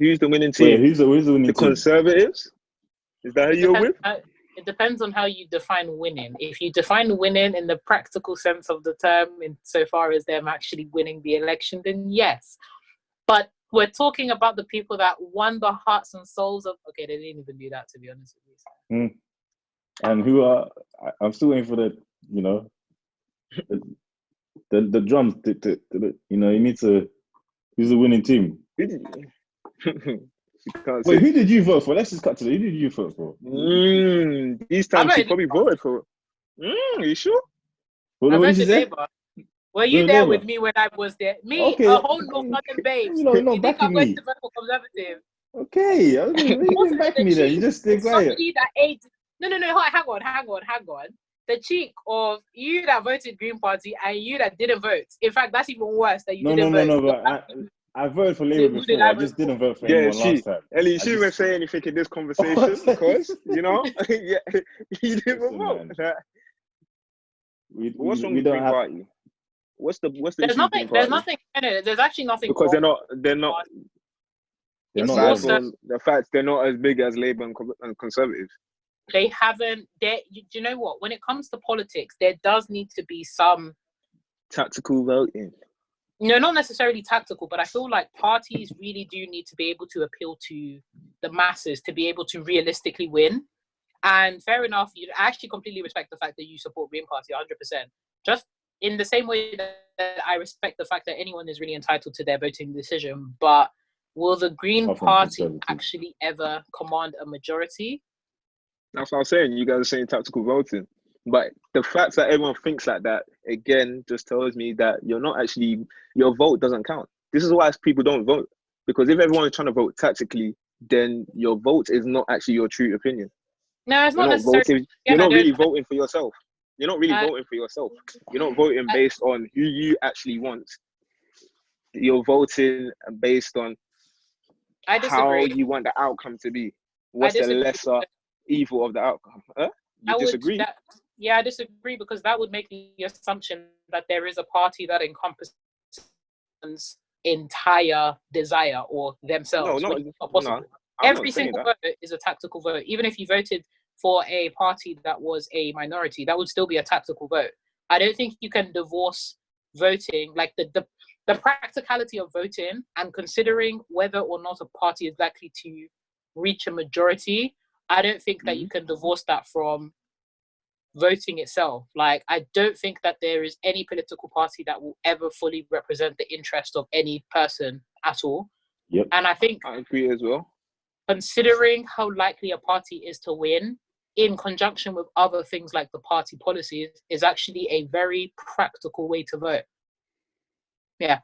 who's the winning Wait, team? who's the winning The team? Conservatives? Is that who you're with? It depends on how you define winning. If you define winning in the practical sense of the term, insofar as them actually winning the election, then yes. But we're talking about the people that won the hearts and souls of. Okay, they didn't even do that, to be honest with you. And who are? I'm still waiting for the, the drums. You need to. Who's the winning team? Wait, who did you vote for? Let's just cut to who did you vote for? These times you probably voted for. Are you sure? I voted Labour. Were you there with me when I was there? Me, okay. a whole North London babes. You're not backing me. To vote for Conservative. Okay, you didn't back me then. You just stay quiet. Somebody that ate. No. Hang on. The cheek of you that voted Green Party and you that didn't vote. In fact, that's even worse that you didn't vote. No, but I voted for Labour before. I just didn't vote for anyone last time. Ellie, she didn't say anything in this conversation because, you didn't vote. What's wrong with Green Party? What's the There's nothing. There's actually nothing. Because they're not. The fact they're not as big as Labour and Conservatives. They haven't. You know what? When it comes to politics, there does need to be some tactical voting. No, not necessarily tactical, but I feel like parties really do need to be able to appeal to the masses to be able to realistically win. And fair enough, I actually completely respect the fact that you support Green Party 100%. Just in the same way that I respect the fact that anyone is really entitled to their voting decision. But will the Green Party actually ever command a majority? That's what I'm saying. You guys are saying tactical voting. But the fact that everyone thinks like that, again, just tells me that you're not actually, your vote doesn't count. This is why people don't vote. Because if everyone is trying to vote tactically, then your vote is not actually your true opinion. No, it's not necessarily. You're not really voting for yourself. You're not really voting for yourself. You're not voting based on who you actually want. You're voting based on how you want the outcome to be. What's the lesser evil of the outcome? You disagree? I disagree because that would make the assumption that there is a party that encompasses entire desire or themselves. No, which is not possible. Every single vote is a tactical vote. Even if you voted for a party that was a minority, that would still be a tactical vote. I don't think you can divorce voting, like the practicality of voting and considering whether or not a party is likely to reach a majority. I don't think that you can divorce that from voting itself. Like, I don't think that there is any political party that will ever fully represent the interest of any person at all. Yep. And I think I agree as well. Considering how likely a party is to win in conjunction with other things like the party policies is actually a very practical way to vote. Yeah.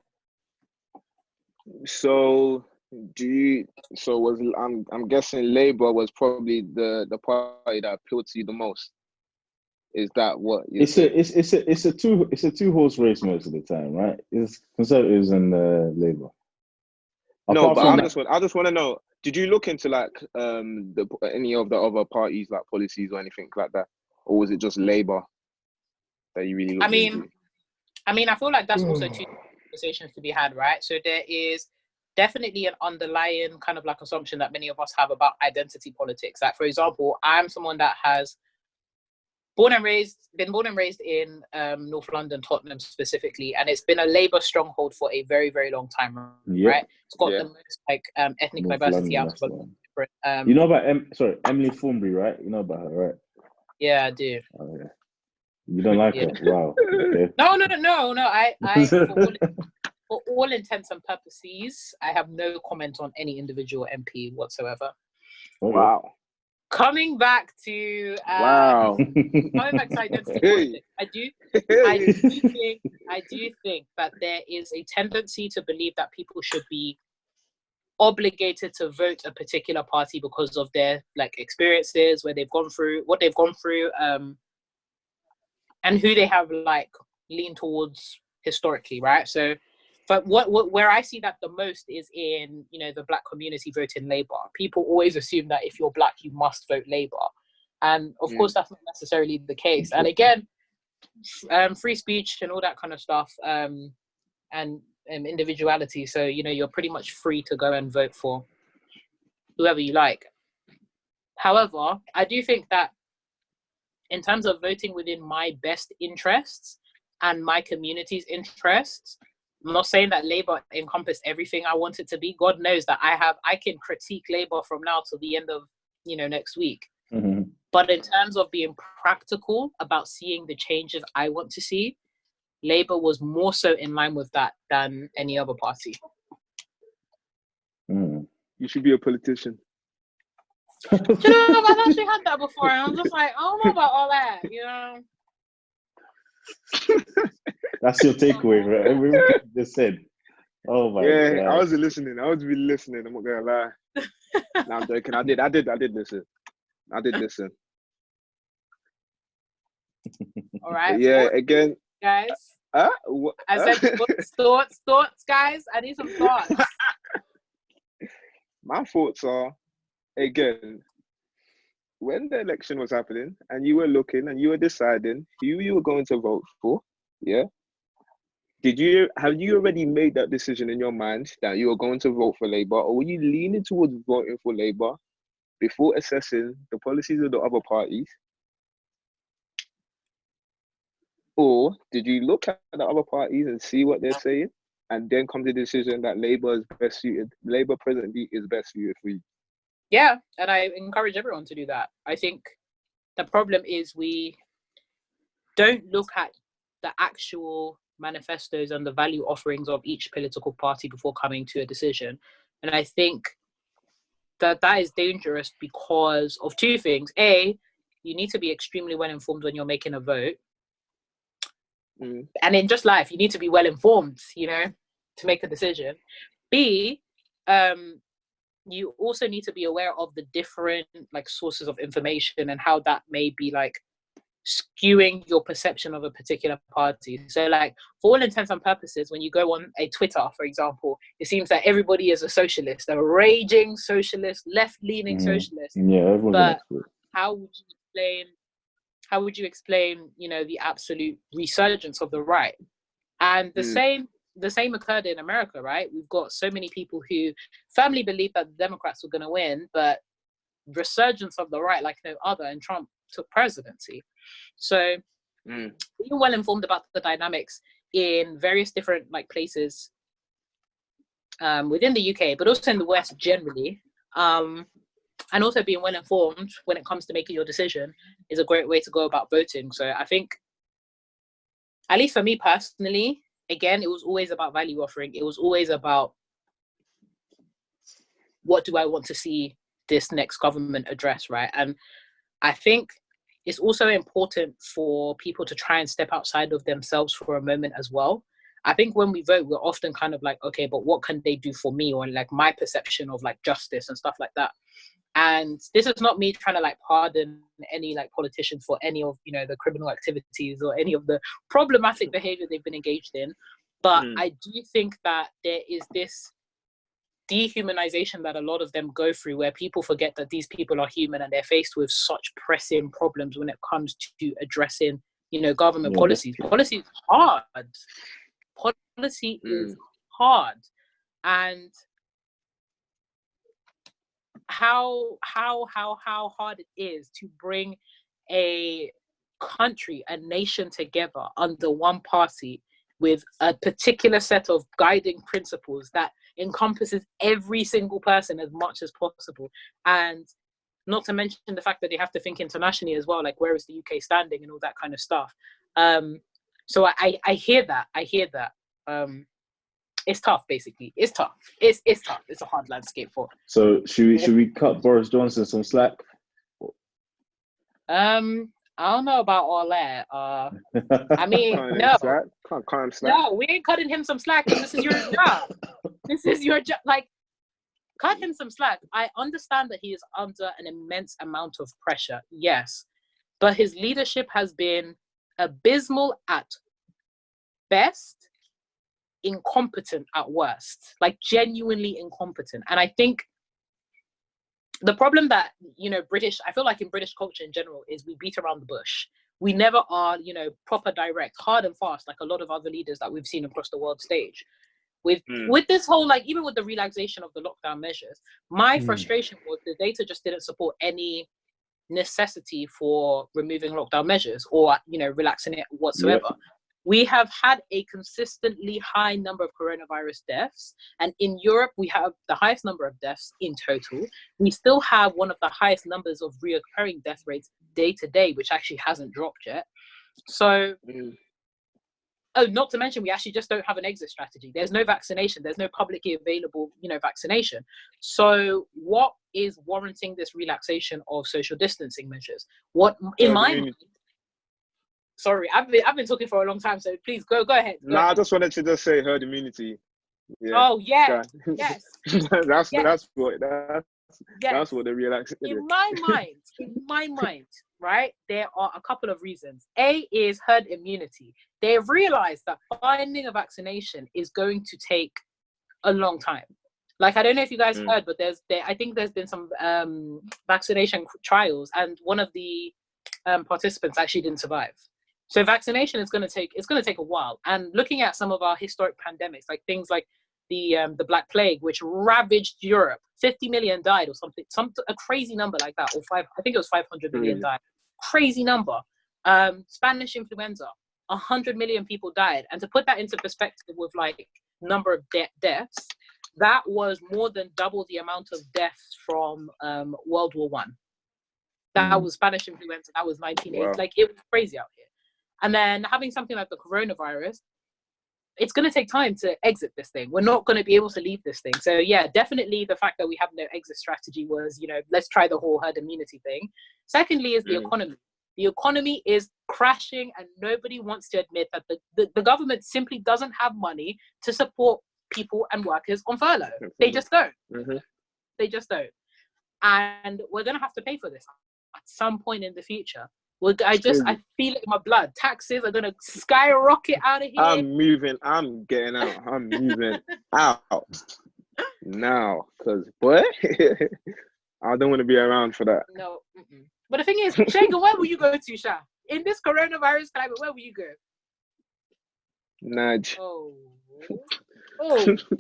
So I'm guessing Labour was probably the party that appealed to you the most. Is that what it's a two horse race most of the time, right? It's Conservatives and Labour. No, but I just want to know, did you look into like any of the other parties, like policies or anything like that, or was it just Labour that you really looked into? I feel like that's also two conversations to be had, right? So there is definitely an underlying kind of like assumption that many of us have about identity politics. Like, for example, I'm someone that has been born and raised in North London, Tottenham specifically, and it's been a Labour stronghold for a very, very long time, right? It's got the most like ethnic North diversity London, out of you know about Emily Thornbury, right? You know about her, right? Yeah, I do. Oh, yeah. You don't like her? Wow. Okay. No. I for all intents and purposes, I have no comment on any individual MP whatsoever. Okay. Wow. Coming back to identity politics, I do think that there is a tendency to believe that people should be obligated to vote a particular party because of their like experiences, what they've gone through, and who they have like leaned towards historically, right? So, but where I see that the most is in, the Black community voting Labour. People always assume that if you're Black, you must vote Labour. And of course, that's not necessarily the case. And again, free speech and all that kind of stuff, and individuality. So, you're pretty much free to go and vote for whoever you like. However, I do think that in terms of voting within my best interests and my community's interests, I'm not saying that Labour encompassed everything I want it to be. God knows that I can critique Labour from now till the end of, next week. Mm-hmm. But in terms of being practical about seeing the changes I want to see, Labour was more so in line with that than any other party. Mm. You should be a politician. Do you know, I've actually had that before, and I'm just like, I don't know about all that, That's your takeaway, right? Everything you just said. Oh my God. I was listening. I was really listening. I'm not gonna lie. No, I'm joking. I did listen. All right. But yeah, again, guys. I said thoughts, guys. I need some thoughts. My thoughts are, again, when the election was happening and you were looking and you were deciding who you were going to vote for, yeah? Have you already made that decision in your mind that you were going to vote for Labour, or were you leaning towards voting for Labour before assessing the policies of the other parties? Or did you look at the other parties and see what they're saying and then come to the decision that Labour presently is best suited for you? Yeah, and I encourage everyone to do that. I think the problem is we don't look at the actual manifestos and the value offerings of each political party before coming to a decision. And I think that is dangerous because of two things. A, you need to be extremely well informed when you're making a vote. And in just life, you need to be well informed, to make a decision. B, you also need to be aware of the different sources of information and how that may be skewing your perception of a particular party. So for all intents and purposes, when you go on a Twitter, for example, it seems that everybody is a socialist, a raging socialist, left-leaning socialist. Yeah, but how would you explain the absolute resurgence of the right? And the same occurred in America, right? We've got so many people who firmly believe that the Democrats were going to win, but resurgence of the right like no other, and Trump took presidency. So being well informed about the dynamics in various different places within the UK, but also in the West generally, and also being well informed when it comes to making your decision is a great way to go about voting. So I think, at least for me personally, again, it was always about value offering. It was always about what do I want to see this next government address, right? And I think it's also important for people to try and step outside of themselves for a moment as well. I think when we vote, we're often kind of okay, but what can they do for me? Or my perception of justice and stuff like that. And this is not me trying to pardon any politicians for any of the criminal activities or any of the problematic behavior they've been engaged in. But I do think that there is this dehumanization that a lot of them go through, where people forget that these people are human and they're faced with such pressing problems when it comes to addressing, government policies. Policy is hard. Policy is hard. And how hard it is to bring a country, a nation together under one party with a particular set of guiding principles that encompasses every single person as much as possible. And not to mention the fact that they have to think internationally as well, where is the UK standing and all that kind of stuff. So I hear that. It's tough, basically. It's tough. It's tough. It's a hard landscape for. So should we cut Boris Johnson some slack? I don't know about all that. I mean, no. Can't cut him slack. No, we ain't cutting him some slack. This is your job. This is your job. Cut him some slack. I understand that he is under an immense amount of pressure. Yes. But his leadership has been abysmal at best, incompetent at worst. Genuinely incompetent. And I think the problem that, I feel in British culture in general is we beat around the bush. We never are, proper direct, hard and fast, like a lot of other leaders that we've seen across the world stage. with this whole, like, even with the relaxation of the lockdown measures, my frustration was the data just didn't support any necessity for removing lockdown measures or, you know, relaxing it whatsoever. Yeah. We have had a consistently high number of coronavirus deaths, and in Europe we have the highest number of deaths in total. We still have one of the highest numbers of reoccurring death rates day to day, which actually hasn't dropped yet. So oh, not to mention, we actually just don't have an exit strategy. There's no vaccination. There's no publicly available, you know, vaccination. So what is warranting this relaxation of social distancing measures? What, in my mind, sorry, I've been talking for a long time, so please go ahead. I just wanted to just say herd immunity. Yeah. Oh yeah, yes. That's what the relaxation is. In my mind, right, there are a couple of reasons. A is herd immunity. They have realized that finding a vaccination is going to take a long time. Like, I don't know if you guys heard, but I think there's been some vaccination trials, and one of the participants actually didn't survive. So vaccination is going to take a while. And looking at some of our historic pandemics, like things like the Black Plague, which ravaged Europe, 50 million died or something, a crazy number like that, or I think it was 500 million died. Crazy number. Spanish influenza, 100 million people died. And to put that into perspective with like number of deaths, that was more than double the amount of deaths from World War I. That was Spanish influenza. That was 1980. Wow. Like, it was crazy out here. And then having something like the coronavirus, it's going to take time to exit this thing. We're not going to be able to leave this thing. So yeah, definitely the fact that we have no exit strategy was, you know, let's try the whole herd immunity thing. Secondly is the economy. The economy is crashing, and nobody wants to admit that the government simply doesn't have money to support people and workers on furlough. They just don't. They just don't. And we're going to have to pay for this at some point in the future. Well, I feel it in my blood. Taxes are gonna skyrocket out of here. I'm moving. I'm getting out. I'm moving out now, cause boy, I don't want to be around for that. No, but the thing is, Shaker, where will you go to, Sha? In this coronavirus climate, where will you go? Nudge. Oh.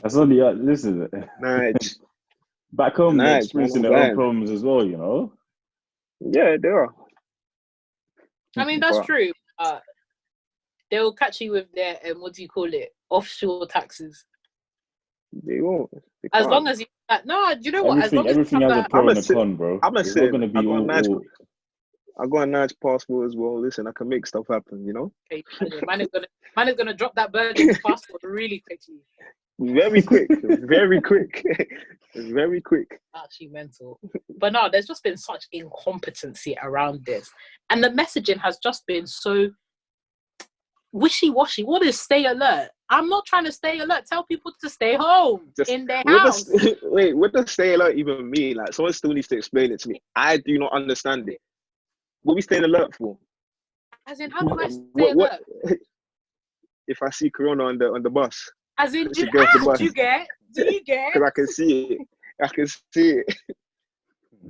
That's only listen. Nudge. Back home, they're experiencing their own problems as well, you know. Yeah, they are. I mean, that's true. They'll catch you with their what do you call it? Offshore taxes. They won't. As long as you no, do you know what? Everything has a pro and a con, bro. I'm I got a nice passport as well. Listen, I can make stuff happen, you know. Okay, man is gonna drop that burden passport really quickly. Very quick, very quick, very quick. Actually mental. But no, there's just been such incompetency around this, and the messaging has just been so wishy-washy. What is stay alert? I'm not trying to stay alert. Tell people to stay home in their house. What does stay alert even mean? Like, someone still needs to explain it to me. I do not understand it. What are we staying alert for? As in, how do I stay alert? If I see Corona on the bus. As in, do you get? Because I can see it.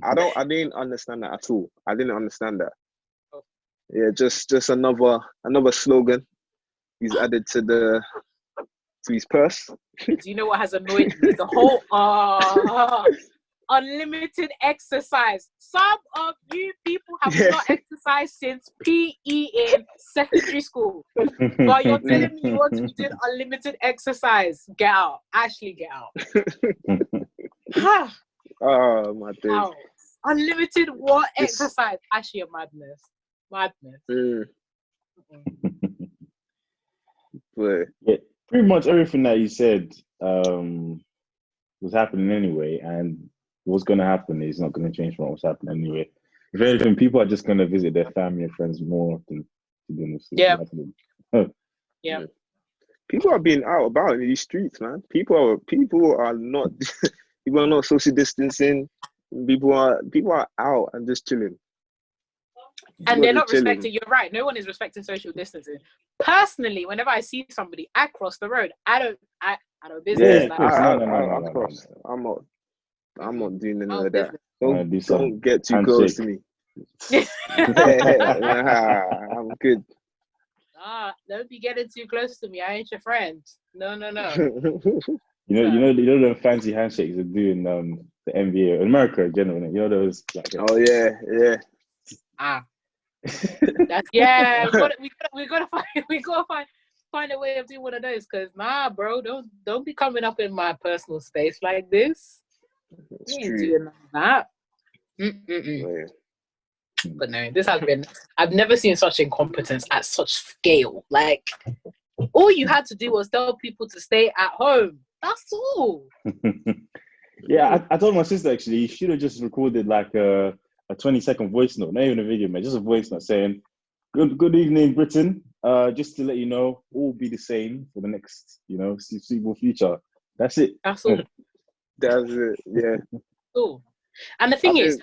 I didn't understand that at all. I didn't understand that. Oh. Yeah, just another slogan he's added to his purse. Do you know what has annoyed me? The whole unlimited exercise. Some of you people have not exercised since PE in secondary school. But you're telling me you want to be doing unlimited exercise. Get out. Ashley, get out. Oh, my days. Unlimited what exercise? Ashley, a madness. But yeah, pretty much everything that you said was happening anyway, and what's going to happen is not going to change from what's happening anyway. If anything, people are just going to visit their family and friends more than to be honest. Yeah. People are being out about in these streets, man. People are not people are not social distancing. People are out and just chilling. And they're not respecting. You're right. No one is respecting social distancing. Personally, whenever I see somebody, I cross the road. I don't business. I'm not doing any of that. Don't get too close to me. I'm good. Don't be getting too close to me. I ain't your friend. No. You know the fancy handshakes they do in the NBA in America in general. You know those. Like, oh yeah. That's we gotta find a way of doing one of those. Cause bro, don't be coming up in my personal space like this. You ain't doing that. Yeah. But no, this has been. I've never seen such incompetence at such scale. Like, all you had to do was tell people to stay at home. That's all. Yeah, I told my sister actually, you should have just recorded like a 20-second voice note, not even a video, man, just a voice note saying, "Good evening, Britain. Just to let you know, all will be the same for the next, foreseeable future." That's it. That's all. That's it. Yeah. Cool. And the thing is,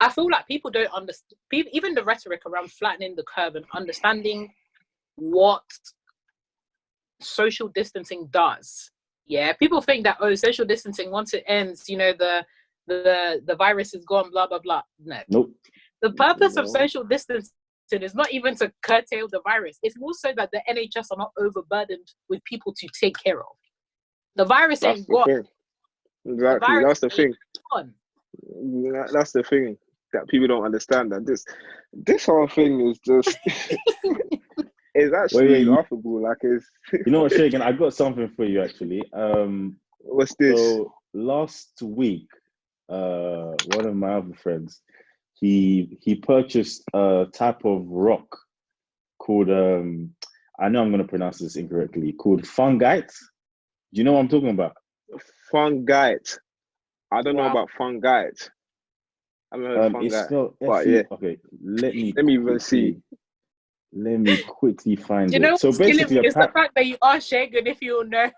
I feel like people don't understand. Even the rhetoric around flattening the curve and understanding what social distancing does. Yeah, people think that social distancing, once it ends, the virus is gone, blah blah blah. No. Nope. The purpose of social distancing is not even to curtail the virus. It's more so that the NHS are not overburdened with people to take care of. The virus ain't gone. Exactly. That's the thing. That's the thing that people don't understand. That this whole thing is just it's actually laughable. Like it's. You know what, Shagan? I got something for you actually. What's this? So last week, one of my other friends, he purchased a type of rock called I know I'm gonna pronounce this incorrectly, called fungite. Do you know what I'm talking about? Fungite. I don't know about fungite. I haven't heard fungite. It's spelled yeah. Okay, let me even see. Let me quickly find it. So basically, it's the fact that you are Shagan, if you'll know.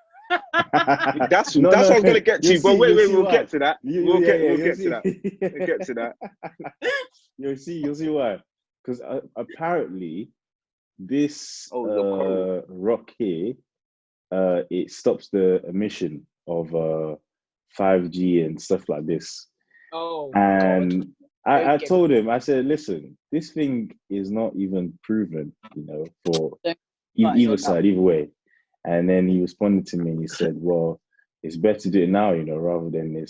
That's what I was gonna get to. But wait, we'll get to that. We'll get to that. We'll get to that. You'll see why. Because apparently, this rock here, it stops the emission of 5G and stuff like this. Oh, and I told him, I said, listen, this thing is not even proven, for either side, either way. And then he responded to me and he said, well, it's better to do it now, rather than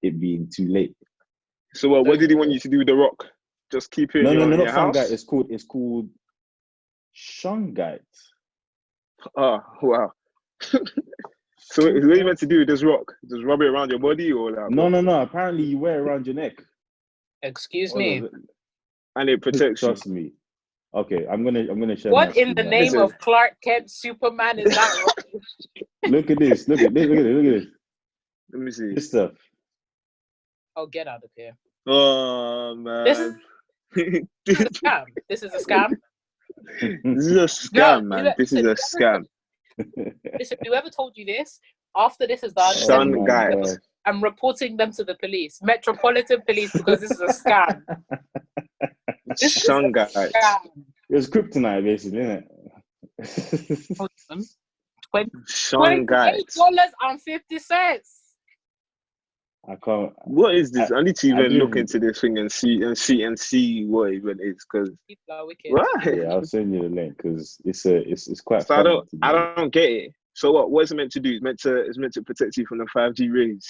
it being too late. So what did he want you to do with the rock? Just keep it in your house? Fungite. It's called shungite. Oh, wow. So what are you meant to do with this rock? Just rub it around your body or like? No. Apparently you wear it around your neck. Excuse me. And it protects you. Trust me. Okay, I'm gonna share. What in the name of Clark Kent Superman is that? Look at this. Look at this. Let me see. This stuff. Oh, get out of here. Oh man. This is a scam. This is a scam. This is a scam, man. This is a scam. Listen, whoever told you this, after this is done, Son guys, I'm reporting them to the police, Metropolitan Police, because this is a scam. Son guys. It was kryptonite, basically, isn't it? $28.50. I can't. What is this? I need to even look into this thing and see what even is, because yeah, I'll send you the link because it's quite. So I don't get it. So what is it meant to do? It's meant to protect you from the 5G rays.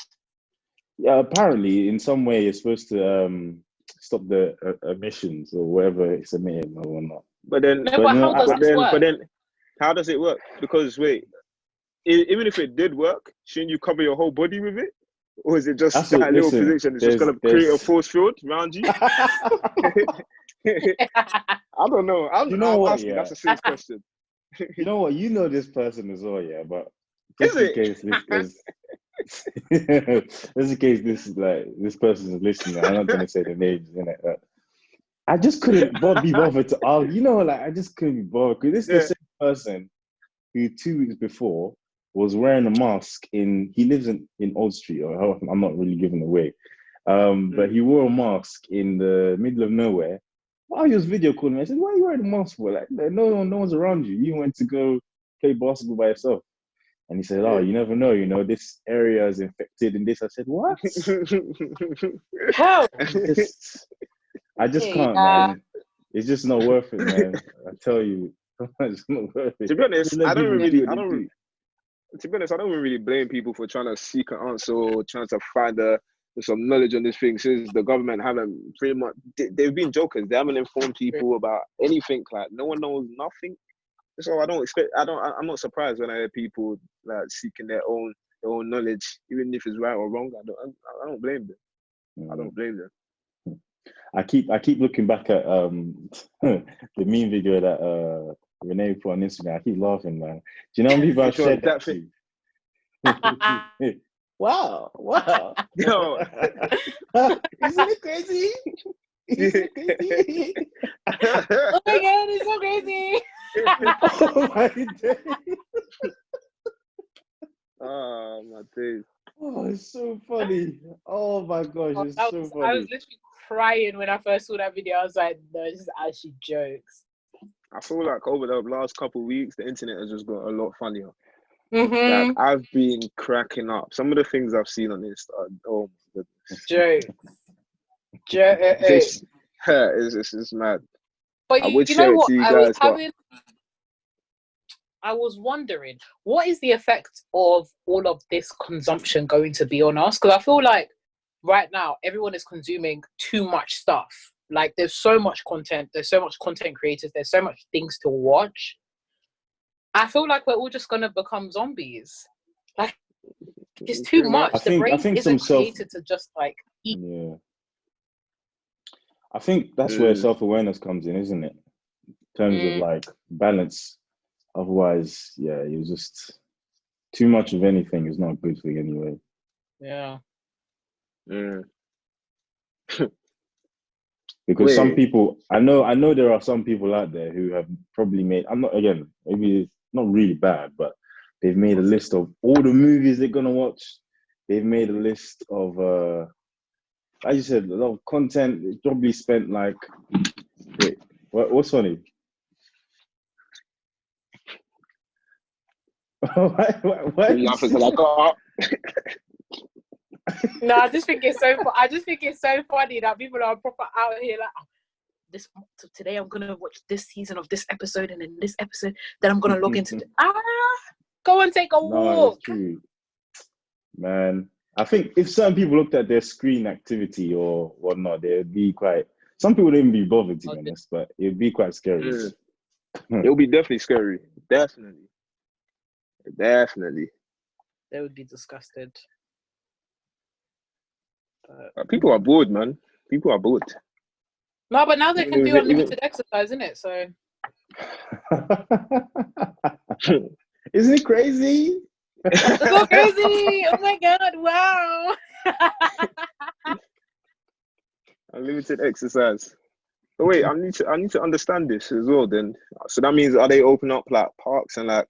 Yeah, apparently in some way it's supposed to stop the emissions or whatever it's emitting or whatnot. But then, how does it work? Because wait, even if it did work, shouldn't you cover your whole body with it? Or is it just that little position? It's just going to create a force field around you? I don't know. I'm asking. Yeah. That's a serious question. You know what? You know this person as well, yeah. But just in case this person is listening, I'm not going to say the names, innit? I just couldn't be bothered to argue. I just couldn't be bothered because this is the same person who 2 weeks before was wearing a mask he lives in Old Street, or I'm not really giving away. But he wore a mask in the middle of nowhere. While he was video calling me, I said, why are you wearing a mask for? Like, no one's around you. You went to go play basketball by yourself. And he said, oh, you never know, this area is infected and this. I said, what? How? I just can't, man. It's just not worth it, man. I tell you. It's not worth it. To be honest, Let people do what they do. To be honest, I don't really blame people for trying to seek an answer or trying to find some knowledge on this thing. Since the government haven't pretty much, they've been jokers. They haven't informed people about anything. Like no one knows nothing. So I don't expect. I'm not surprised when I hear people like seeking their own knowledge, even if it's right or wrong. I don't blame them. I don't blame them. I keep looking back at the meme video that Renee put on Instagram. I keep laughing, man. Do you know how many people I've shared that to? Wow. Yo. Isn't it crazy? Isn't it crazy? Oh my God, it's so crazy. Oh my days. Oh my days. Oh, it's so funny. Oh my gosh, it's so funny. I was literally crying when I first saw that video. I was like, no, this is actually jokes. I feel like over the last couple of weeks, the internet has just got a lot funnier. Mm-hmm. Like I've been cracking up. Some of the things I've seen on Insta, oh my goodness. It's mad. But I would you know share what? it to you guys, I was wondering, what is the effect of all of this consumption going to be on us? Because I feel like right now, everyone is consuming too much stuff. Like, there's so much content. There's so much content creators. There's so much things to watch. I feel like we're all just going to become zombies. Like, it's too much. The brain isn't created to just, like, eat. Yeah. I think that's where self-awareness comes in, isn't it? In terms of, like, balance. Otherwise, yeah, you're just too much of anything is not good for you anyway. Yeah. Because some people, I know there are some people out there who have probably made, maybe it's not really bad, but they've made a list of all the movies they're gonna watch. They've made a list of, as you said, a lot of content. They probably spent like, wait, what's funny? Why you laughing because I got No, I just think it's so funny that people are proper out here like, today I'm gonna watch this season of this episode, and then this episode, then I'm gonna log into go and take a walk. That's true. Man, I think if certain people looked at their screen activity or whatnot, they'd be quite. Some people wouldn't be bothered, to be honest, but it'd be quite scary. It'll be definitely scary. Definitely. They would be disgusted. People are bored, man. People are bored. No, but now they can do unlimited exercise, isn't it? So. Isn't it crazy? It's so crazy! Oh my God! Wow! Unlimited exercise. But wait, I need to understand this as well. Then, so that means are they open up like parks and like,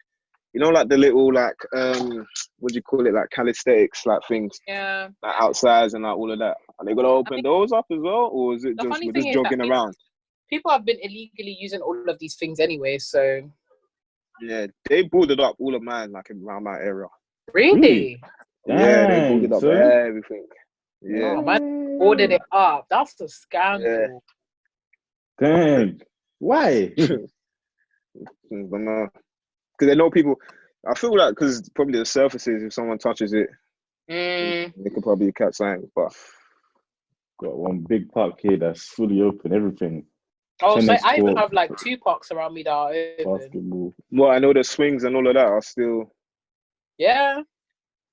you know, like the little like what do you call it, like calisthenics like things? Yeah. Like outside and like all of that. Are they gonna open those up as well, or is it just we're just jogging around? People have been illegally using all of these things anyway, so. Yeah, they boarded up all of mine like around my area. Really? Yeah, they boarded up everything. Yeah. Oh, man, boarded it up. That's the scandal. Yeah. Dang. Why? I don't know. Because they know people. I feel like because probably the surfaces, if someone touches it, they could probably catch something. But got one big park here that's fully open, everything. Oh, so I even have like 2 parks around me that are open. Basketball. Well, I know the swings and all of that are still. Yeah.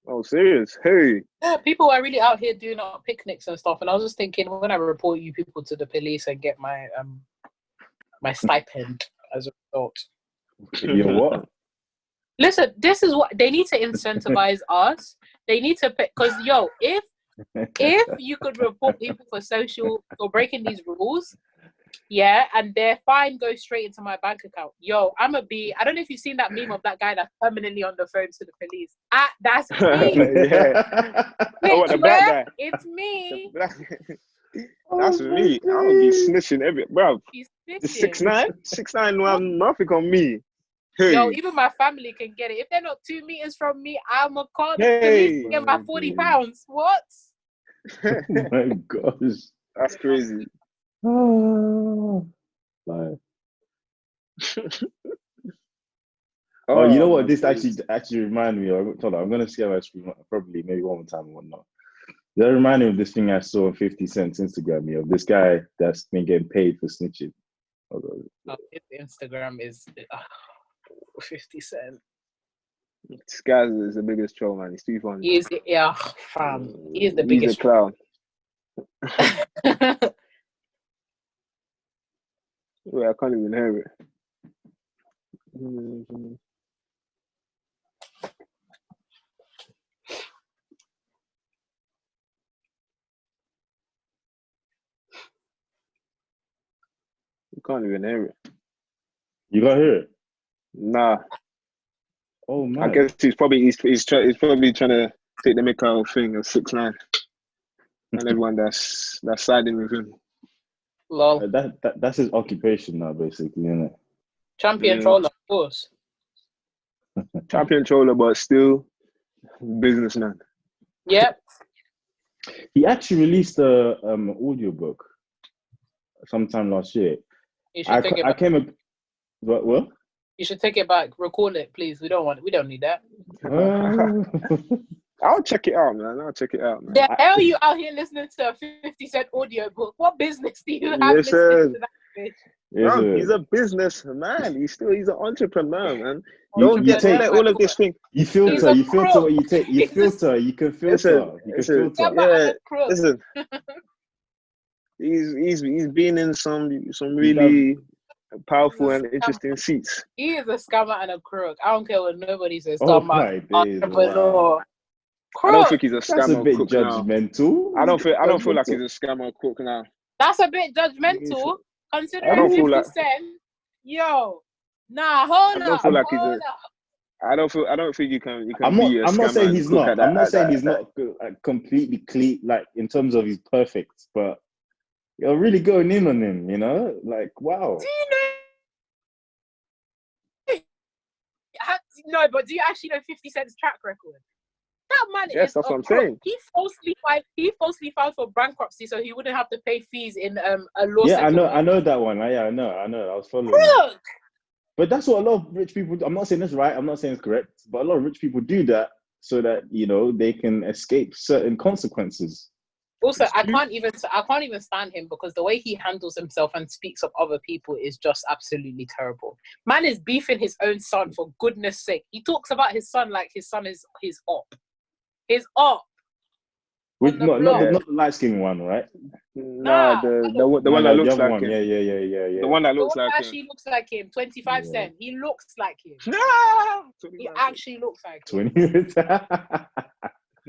Oh, serious? Hey. Yeah, people are really out here doing picnics and stuff, and I was just thinking, when I report you people to the police and get my my stipend as a result. You know what? Listen, this is what they need to incentivize us. They need to pick, because if you could report people for breaking these rules, and their fine goes straight into my bank account. I don't know if you've seen that meme of that guy that's permanently on the phone to the police. That's me. Oh, the black guy. It's me. That's me. I'll be snitching bro. 6'9", nothing on me. Hey. Even my family can get it. If they're not 2 meters from me, I'm a call the police to get my 40 pounds. What? Oh my gosh. That's crazy. Oh, like, Oh, you know what? my This days. actually reminded me of. Hold on, I'm gonna see how I screen probably maybe one more time or whatnot. That reminded me of this thing I saw on 50 Cent's Instagram, of this guy that's been getting paid for snitching. Oh, his Instagram is 50 Cent. This guy is the biggest troll, man. He's too funny. He is, yeah, fam. He is the He's biggest a clown. Wait, I can't even hear it. You can't even hear it. You got to hear it? Nah. Oh man. I guess he's probably trying to take the mick out thing of 6ix9ine and everyone that's siding with him. Lol. That's his occupation now, basically, isn't it? Champion troller, of course. Champion troller, but still businessman. Yep. He actually released a audiobook sometime last year. You should take it back. What? You should take it back. Record it, please. We don't need that. I'll check it out, man. The hell you out here listening to a 50 Cent audio book? What business do you have listening to that bitch? Bro, he's a business man. He's an entrepreneur, man. Don't let all of this thing. You filter what you take. You filter. You can filter. Listen. He's been in some really powerful and interesting seats. He is a scammer and a crook. I don't care what nobody says. Oh my days! Wow. I don't think he's a scammer. That's a bit crook judgmental. Now. I don't feel like he's a scammer or crook now. That's a bit judgmental. Considering 50 Cent, yo, nah, hold up. I don't think you can. I'm not saying he's not. I'm not saying he's not completely clean, like in terms of he's perfect, but you're really going in on him, like wow. Do you know? No, but do you actually know 50 Cent's track record? That man that's what I'm saying. He falsely filed for bankruptcy so he wouldn't have to pay fees in a law. Yeah, I know that one. I know. I was following. Crook. But that's what a lot of rich people do. I'm not saying that's right. I'm not saying it's correct. But a lot of rich people do that so that they can escape certain consequences. Also, I can't even stand him because the way he handles himself and speaks of other people is just absolutely terrible. Man is beefing his own son, for goodness sake. He talks about his son like his son is his op. His op. Not the light skinned one, right? Nah, the one that looks like him. Yeah. The one that looks like him. Actually looks like him. 25 Cent. He looks like him. He actually looks like him.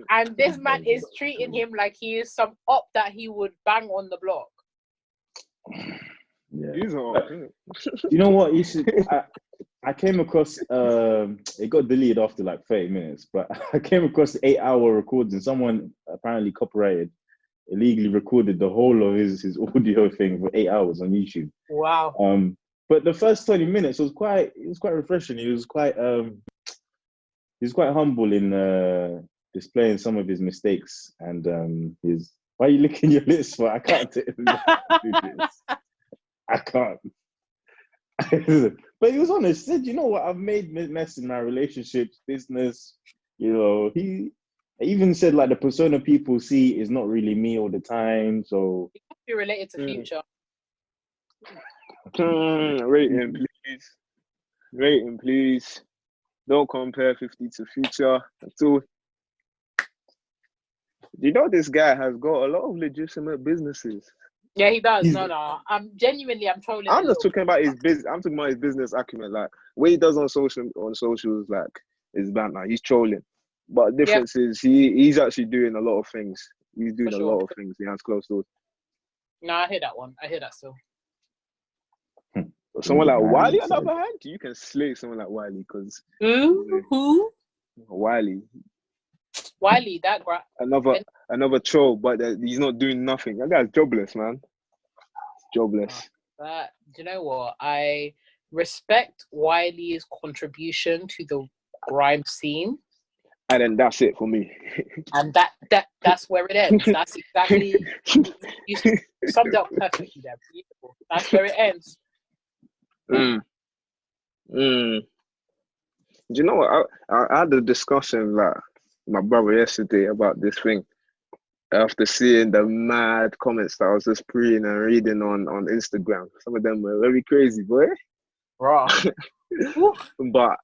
And this man is treating him like he is some op that he would bang on the block. Yeah. He's op. You know what? You should. I came across. It got deleted after like 30 minutes, but I came across the 8-hour recording. Someone apparently copyrighted, illegally recorded the whole of his audio thing for 8 hours on YouTube. Wow. But the first 20 minutes was quite refreshing. He was quite humble in displaying some of his mistakes and his. Why are you licking your lips for? I can't do this. I can't. But he was honest. He said, "You know what? I've made mess in my relationships, business. He even said like the persona people see is not really me all the time. So it must be related to Future. Rate him, please. Don't compare 50 to Future at all. This guy has got a lot of legitimate businesses. Yeah, he does. No. I'm trolling. I'm just talking about his business. I'm talking about his business acumen. Like what he does on socials, like is banter. He's trolling. But the difference is he's actually doing a lot of things. He's doing a lot of things. He has close doors. No, I hear that one. I hear that still. Someone like Wiley, on the other hand, you can slay someone like Wiley because who? Wiley, that another troll, but he's not doing nothing. That guy's jobless, man. Jobless. But do you know what? I respect Wiley's contribution to the grime scene. And then that's it for me. And that's where it ends. That's exactly you summed up perfectly there. Beautiful. That's where it ends. Do you know what? I had a discussion like my brother yesterday about this thing after seeing the mad comments that I was just preying and reading on Instagram. Some of them were very crazy, boy. Raw. But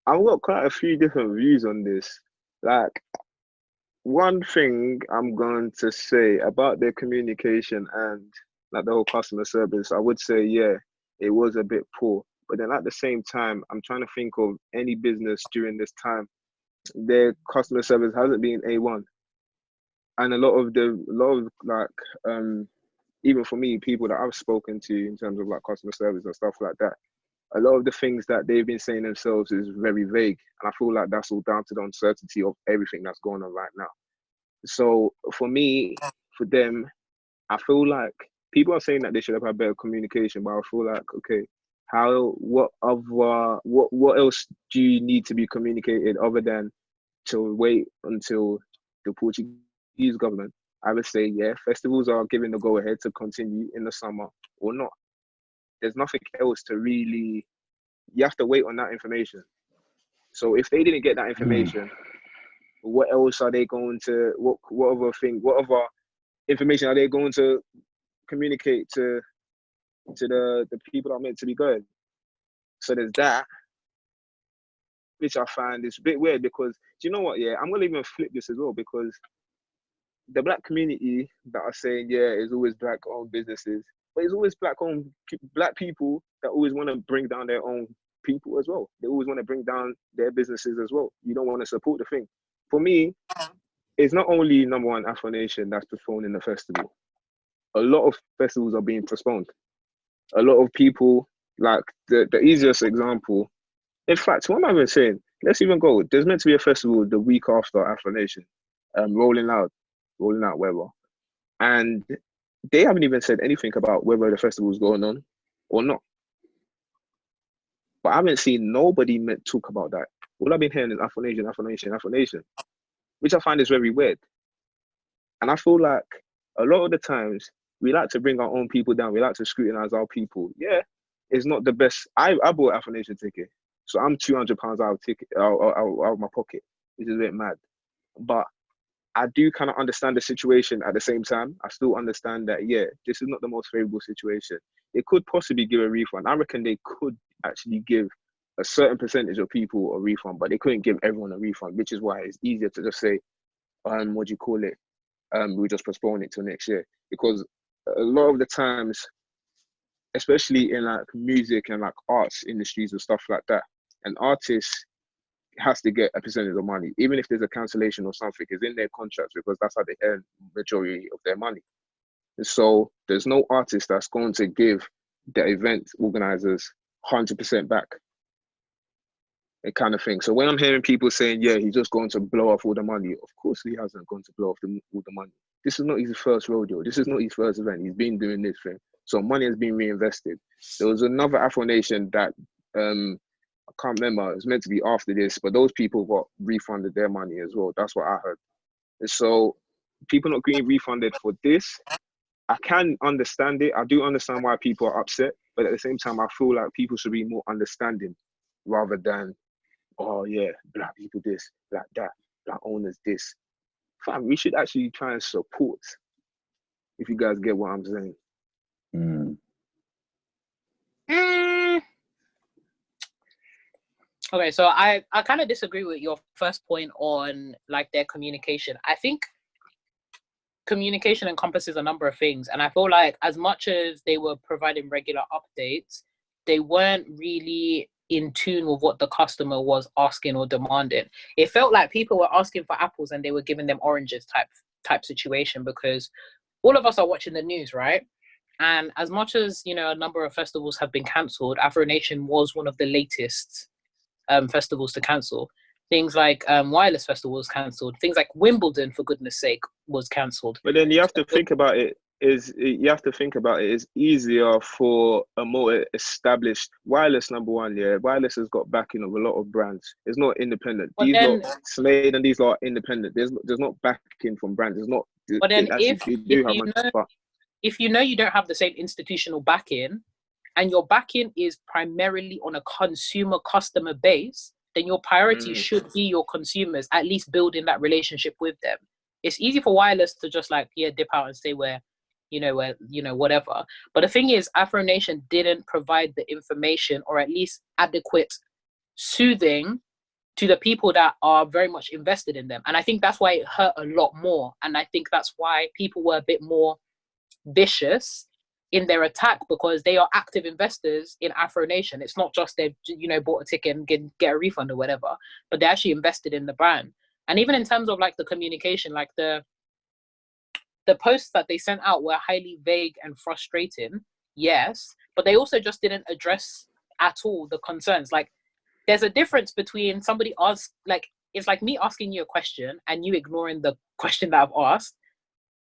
I've got quite a few different views on this. Like, one thing I'm going to say about their communication and like the whole customer service, I would say, yeah, it was a bit poor. But then at the same time, I'm trying to think of any business during this time, their customer service hasn't been A1. And a lot of even for me, people that I've spoken to in terms of like customer service and stuff like that, a lot of the things that they've been saying themselves is very vague. And I feel like that's all down to the uncertainty of everything that's going on right now. So for me, for them, I feel like people are saying that they should have had better communication, but I feel like, okay, what else do you need to be communicated other than to wait until the Portuguese government either say, yeah, festivals are giving the go ahead to continue in the summer or not. There's nothing else to really, you have to wait on that information. So if they didn't get that information, what else are they going to, what other information are they going to communicate to the people that are meant to be going? So there's that, which I find is a bit weird because, do you know what, yeah, I'm going to even flip this as well, because the black community that are saying, yeah, it's always black-owned businesses, but it's always black people that always want to bring down their own people as well. They always want to bring down their businesses as well. You don't want to support the thing. For me, it's not only number one Afronation that's postponed in the festival. A lot of festivals are being postponed. A lot of people, like the easiest example, in fact, what am I even saying? Let's even go. There's meant to be a festival the week after Afronation, rolling out whatever. And they haven't even said anything about whether the festival is going on or not. But I haven't seen nobody talk about that. All I've been hearing is Afronation, which I find is very weird. And I feel like a lot of the times we like to bring our own people down. We like to scrutinize our people. Yeah, it's not the best. I bought an Afronation ticket, so I'm £200 out of my pocket, which is a bit mad. But I do kind of understand the situation at the same time. I still understand that, yeah, this is not the most favorable situation. It could possibly give a refund. I reckon they could actually give a certain percentage of people a refund, but they couldn't give everyone a refund, which is why it's easier to just say, what do you call it? We'll just postpone it till next year. Because a lot of the times, especially in like music and like arts industries and stuff like that, an artist has to get a percentage of money, even if there's a cancellation or something. It's in their contracts because that's how they earn majority of their money. And so there's no artist that's going to give the event organizers 100% back, that kind of thing. So when I'm hearing people saying, yeah, he's just going to blow off all the money, of course he hasn't gone to blow off all the money. This is not his first rodeo. This is not his first event. He's been doing this thing. So money has been reinvested. There was another Afronation that I can't remember, it was meant to be after this, but those people got refunded their money as well. That's what I heard. And so people not getting refunded for this, I can understand it. I do understand why people are upset, but at the same time, I feel like people should be more understanding rather than, oh yeah, black people this, black that, black owners this. Fam, we should actually try and support, if you guys get what I'm saying. Okay, so I kind of disagree with your first point on like their communication. I think communication encompasses a number of things, and I feel like as much as they were providing regular updates, they weren't really in tune with what the customer was asking or demanding. It felt like people were asking for apples and they were giving them oranges type situation, because all of us are watching the news, right? And as much as, you know, a number of festivals have been cancelled, Afronation was one of the latest festivals to cancel. Things like Wireless Festival was cancelled. Things like Wimbledon, for goodness sake, was cancelled. But then you have to think about it. It's easier for a more established Wireless, number one. Yeah, Wireless has got backing of a lot of brands. It's not independent. These lot Slade and these lot are independent. There's not backing from brands. There's not. But then if you know you don't have the same institutional backing, and your backing is primarily on a consumer customer base, then your priority should be your consumers, at least building that relationship with them. It's easy for wireless to just like, dip out and say where, whatever. But the thing is, Afronation didn't provide the information, or at least adequate soothing to the people that are very much invested in them. And I think that's why it hurt a lot more. And I think that's why people were a bit more vicious in their attack, because they are active investors in Afronation. It's not just they've bought a ticket and get a refund or whatever, but they actually invested in the brand. And even in terms of like the communication, like the posts that they sent out were highly vague and frustrating, yes, but they also just didn't address at all the concerns. Like, there's a difference between somebody it's like me asking you a question and you ignoring the question that I've asked.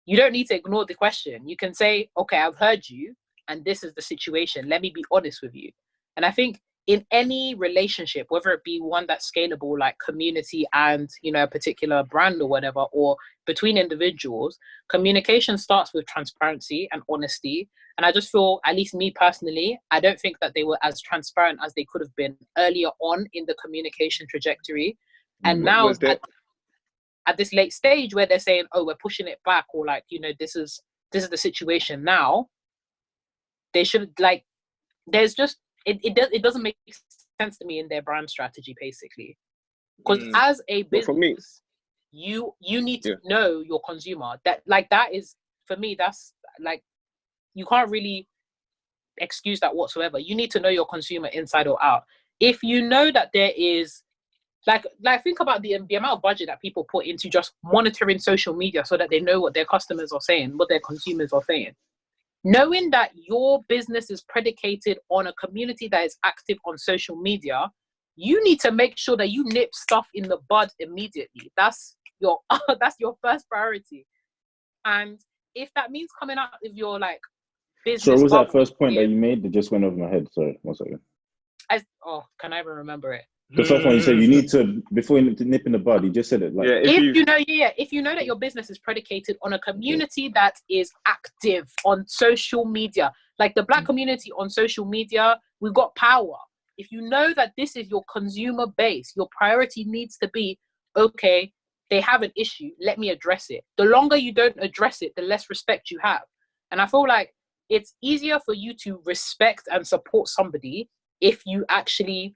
You don't need to ignore the question. You can say, okay, I've heard you, and this is the situation. Let me be honest with you. And I think in any relationship, whether it be one that's scalable, like community and, a particular brand or whatever, or between individuals, communication starts with transparency and honesty. And I just feel, at least me personally, I don't think that they were as transparent as they could have been earlier on in the communication trajectory. And now at this late stage where they're saying, oh, we're pushing it back, or like, this is the situation now, they should, like, there's just, it doesn't make sense to me in their brand strategy, basically. Because as a business, you need to know your consumer. That is, for me, that's like, you can't really excuse that whatsoever. You need to know your consumer inside or out. If you know that there is, like think about the amount of budget that people put into just monitoring social media so that they know what their customers are saying, what their consumers are saying. Knowing that your business is predicated on a community that is active on social media, you need to make sure that you nip stuff in the bud immediately. That's your first priority. And if that means coming out with your like business. So what was that first point that you made that just went over my head? Sorry, 1 second. Can I even remember it? The first one you said, you need to, before you nip in the bud, you just said it. Like, if you know that your business is predicated on a community that is active on social media, like the Black community on social media, we've got power. If you know that this is your consumer base, your priority needs to be, okay, they have an issue, let me address it. The longer you don't address it, the less respect you have. And I feel like it's easier for you to respect and support somebody if you actually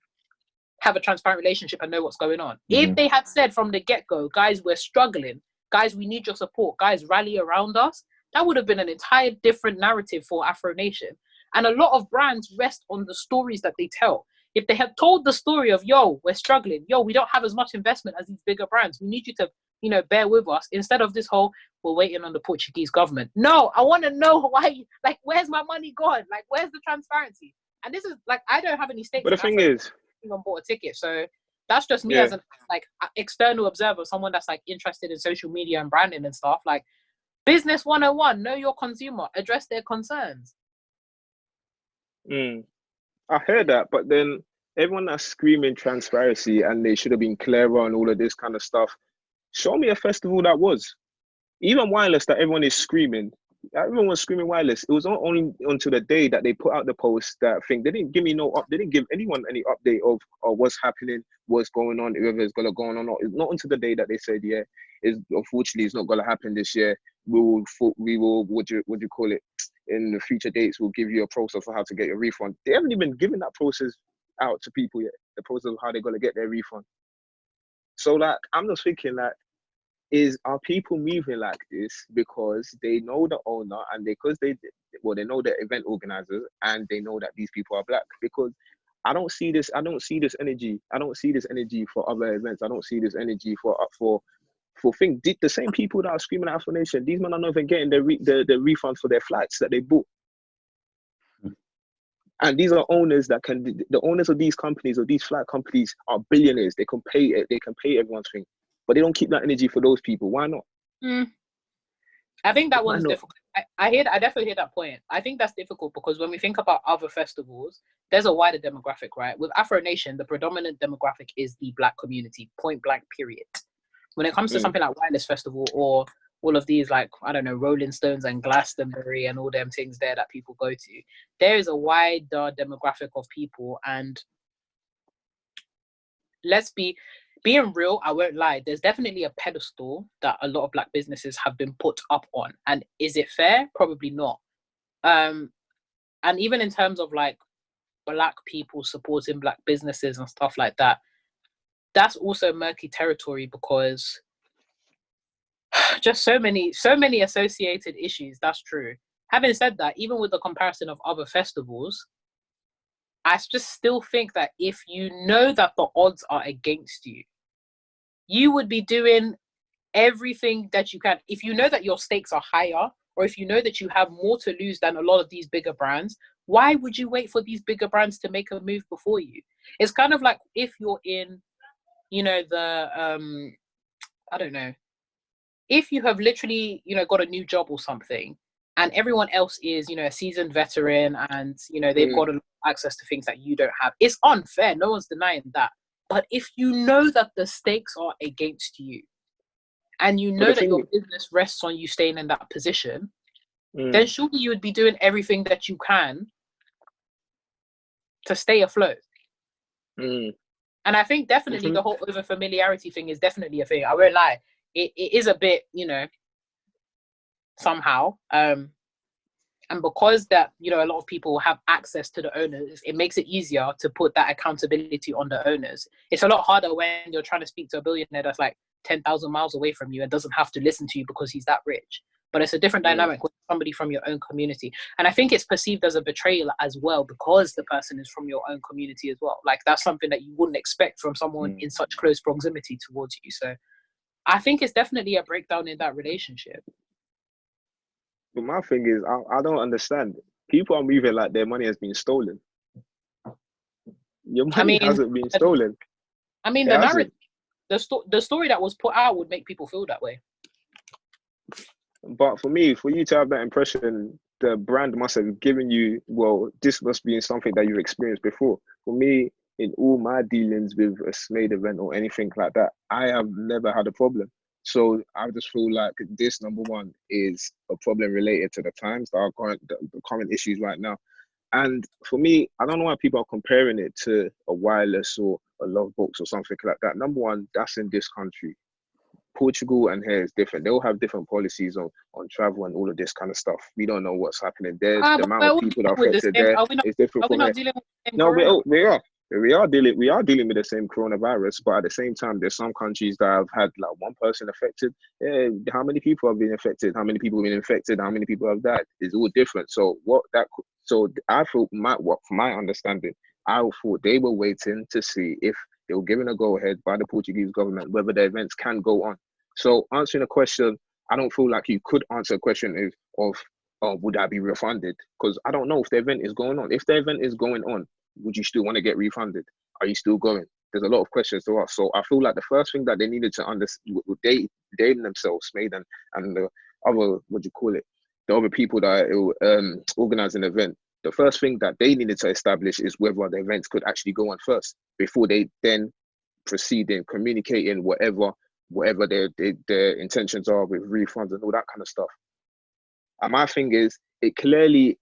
have a transparent relationship and know what's going on. If they had said from the get-go, guys, we're struggling, guys, we need your support, guys, rally around us, that would have been an entire different narrative for Afronation. And a lot of brands rest on the stories that they tell. If they had told the story of, yo, we're struggling, yo, we don't have as much investment as these bigger brands, we need you to, bear with us, instead of this whole, we're waiting on the Portuguese government. No, I want to know why, like, where's my money gone? Like, where's the transparency? And this is, like, I don't have any stakes. But the thing is, on bought a ticket, so that's just me as an external observer, someone that's like interested in social media and branding and stuff. Like, business 101, know your consumer, address their concerns. I heard that, but then everyone that's screaming transparency and they should have been clearer on all of this kind of stuff, show me a festival that was. Even wireless, that everyone is screaming. Everyone was screaming wireless. It was not only until the day that they put out the post that thing. They didn't give me they didn't give anyone any update of what's happening, what's going on, whether it's gonna go on or not. It's not until the day that they said, unfortunately it's not gonna happen this year. We will what do you call it? In the future dates, we'll give you a process for how to get your refund. They haven't even given that process out to people yet. The process of how they're gonna get their refund. So like, I'm just thinking like, are people moving like this because they know the owner and they know the event organizers and they know that these people are Black? Because I don't see this energy. I don't see this energy for other events. I don't see this energy for things. The same people that are screaming at Afronation, these men are not even getting the refund for their flights that they bought. And these are owners the owners of these companies, or these flight companies, are billionaires. They can pay everyone's thing. But they don't keep that energy for those people. Why not? I think that one's difficult. I definitely hear that point. I think that's difficult because when we think about other festivals, there's a wider demographic, right? With Afronation, the predominant demographic is the Black community, point blank, period. When it comes to something like Wireless Festival or all of these, like, I don't know, Rolling Stones and Glastonbury and all them things there that people go to. There is a wider demographic of people, and let's being real, I won't lie, there's definitely a pedestal that a lot of Black businesses have been put up on. And is it fair? Probably not. And even in terms of like Black people supporting Black businesses and stuff like that, that's also murky territory, because just so many associated issues. That's true. Having said that, even with the comparison of other festivals, I just still think that if you know that the odds are against you, you would be doing everything that you can. If you know that your stakes are higher, or if you know that you have more to lose than a lot of these bigger brands, why would you wait for these bigger brands to make a move before you? It's kind of like if you're in, you know, the, I don't know, if you have literally, you know, got a new job or something, and everyone else is, you know, a seasoned veteran, and, you know, they've got access to things that you don't have. It's unfair. No one's denying that. But if you know that the stakes are against you, and you know that your business rests on you staying in that position, then surely you would be doing everything that you can to stay afloat. And I think definitely the whole over familiarity thing is definitely a thing. I won't lie. It is a bit, you know, somehow. And because that, you know, a lot of people have access to the owners, it makes it easier to put that accountability on the owners. It's a lot harder when you're trying to speak to a billionaire that's like 10,000 miles away from you and doesn't have to listen to you because he's that rich. But it's a different dynamic with somebody from your own community. And I think it's perceived as a betrayal as well, because the person is from your own community as well. Like, that's something that you wouldn't expect from someone in such close proximity towards you. So I think it's definitely a breakdown in that relationship. But my thing is, I don't understand. People are moving like their money has been stolen. Your money hasn't been stolen. I mean, the narrative, the story that was put out would make people feel that way. But for me, for you to have that impression, the brand must have given you, well, this must be something that you've experienced before. For me, in all my dealings with a Smade event or anything like that, I have never had a problem. So I just feel like this, number one, is a problem related to the times, the current issues right now. And for me, I don't know why people are comparing it to a wireless or a love box or something like that. Number one, that's in this country. Portugal and here is different. They'll have different policies on travel and all of this kind of stuff. We don't know what's happening there. The amount of people that are affected there is different from here. No, we are dealing with the same coronavirus, but at the same time, there's some countries that have had like one person affected. How many people have been affected? How many people have been infected? How many people have died? It's all different. So I thought, from my understanding, I thought they were waiting to see if they were given a go-ahead by the Portuguese government whether the events can go on. So answering a question, I don't feel like you could answer a question of would I be refunded? Because I don't know if the event is going on. If the event is going on, would you still want to get refunded? Are you still going? There's a lot of questions to ask. So I feel like the first thing that they needed to understand, they themselves made, and the other, the other people that organize an event, the first thing that they needed to establish is whether the events could actually go on first before they then proceed in communicating whatever their intentions are with refunds and all that kind of stuff. And my thing is, it clearly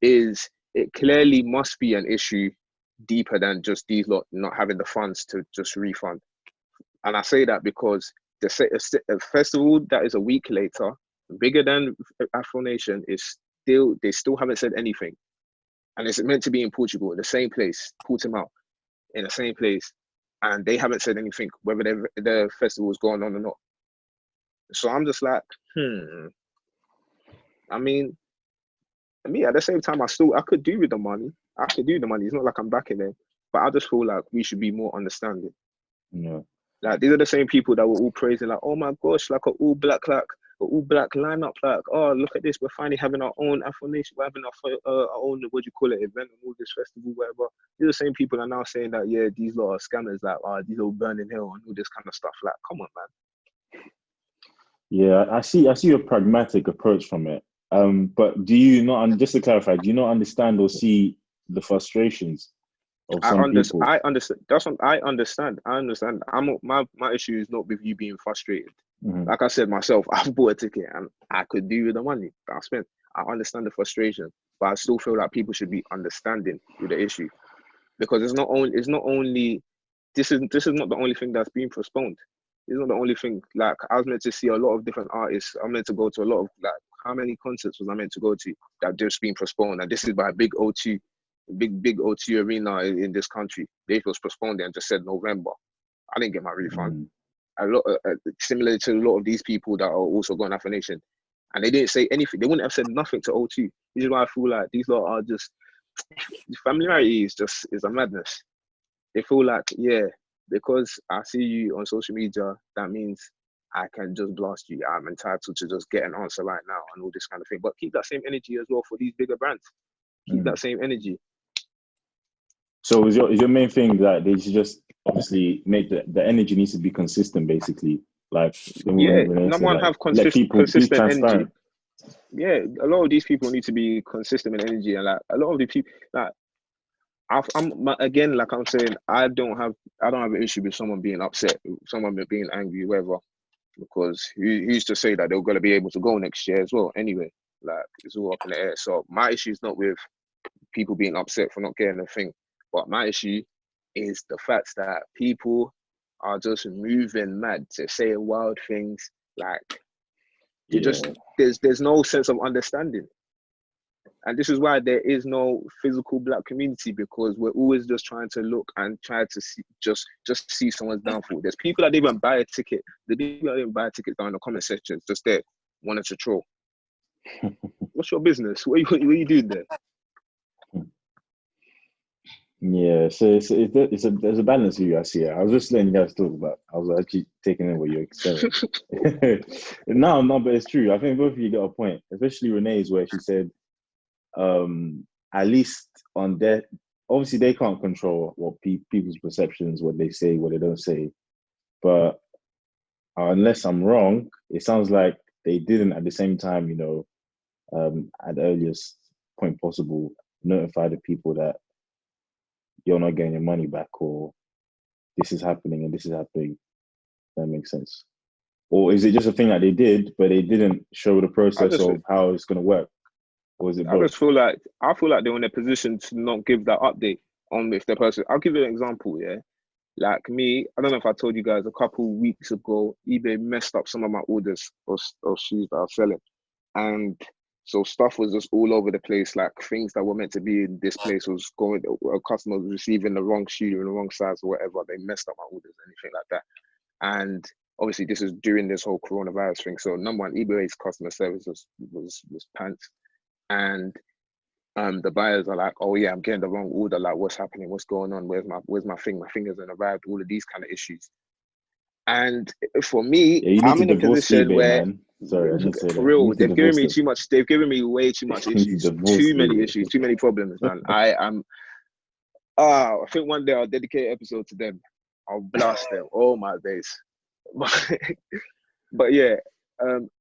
must be an issue deeper than just these lot not having the funds to just refund. And I say that because a festival that is a week later, bigger than Afronation, they still haven't said anything. And it's meant to be in Portugal, in the same place, Portimao, in the same place. And they haven't said anything, whether the festival is going on or not. So I'm just like, I mean, at the same time, I could do with the money. It's not like I'm backing them. But I just feel like we should be more understanding. Yeah. Like, these are the same people that were all praising, like, oh my gosh, like an all black lineup, like, oh, look at this, we're finally having our own Afronation, we're having our own, event and all this festival, whatever. These are the same people are now saying that, yeah, these lot are scammers, like, these all burning hell and all this kind of stuff. Like, come on, man. Yeah, I see a pragmatic approach from it. But do you not, just to clarify, do you not understand or see the frustrations of some people? I understand. That's what I understand. My issue is not with you being frustrated. Like I said myself, I've bought a ticket and I could do with the money that I spent. I understand the frustration, but I still feel like people should be understanding with the issue, because it's not only this is not the only thing that's being postponed. It's not the only thing. Like, I was meant to see a lot of different artists. I'm meant to go to a lot of, like, how many concerts was I meant to go to that just been postponed? And this is by big O2 arena in this country. They was postponed and just said November. I didn't get my refund. A lot similar to a lot of these people that are also going Afronation, and they didn't say anything. They wouldn't have said nothing to O2. This is why I feel like these lot are just, familiarity is a madness. They feel like, yeah, because I see you on social media, that means I can just blast you. I'm entitled to just get an answer right now and all this kind of thing. But keep that same energy as well for these bigger brands. Keep that same energy. So is your main thing that they should just obviously make the energy needs to be consistent, basically? Like, number one, have consistent energy. Yeah, a lot of these people need to be consistent in energy, and like a lot of the people, like, I'm again, like I'm saying, I don't have an issue with someone being upset, someone being angry, whatever, because who's to say that they're going to be able to go next year as well? Anyway, like, it's all up in the air. So my issue is not with people being upset for not getting a thing, but my issue is the fact that people are just moving mad to say wild things, like, there's no sense of understanding. And this is why there is no physical black community, because we're always just trying to look and try to see, just see someone's downfall. There's people that didn't even buy a ticket. The people that didn't buy a ticket down in the comment section, just there, wanted to troll. What's your business? What are you doing there? Yeah, so there's a balance here, I see it. I was just letting you guys talk about. I was actually taking in what you're saying. No, but it's true. I think both of you got a point, especially Renee's, where she said, at least on that, obviously they can't control what people's perceptions, what they say, what they don't say. But unless I'm wrong, it sounds like they didn't at the same time, at the earliest point possible, notify the people that you're not getting your money back, or this is happening and this is happening. That makes sense. Or is it just a thing that they did, but they didn't show the process of how it's going to work? Or is it both? I feel like they're in a position to not give that update on if the person. I'll give you an example, yeah? Like me, I don't know if I told you guys, a couple weeks ago, eBay messed up some of my orders of shoes that I was selling. And so stuff was just all over the place, like things that were meant to be in this place was going, a customer was receiving the wrong shoe in the wrong size or whatever. They messed up my orders, anything like that. And obviously this is during this whole coronavirus thing. So number one, eBay's customer service was pants. And the buyers are like, oh yeah, I'm getting the wrong order. Like, what's happening? What's going on? Where's my thing? My thing hasn't arrived. All of these kind of issues. And for me, I'm in a position eBay, where, man. Sorry, I didn't say for real, they've given me too much. They've given me way too much issues. Too many issues. Too many problems, man. I think one day I'll dedicate an episode to them. I'll blast them. Oh my days. But yeah,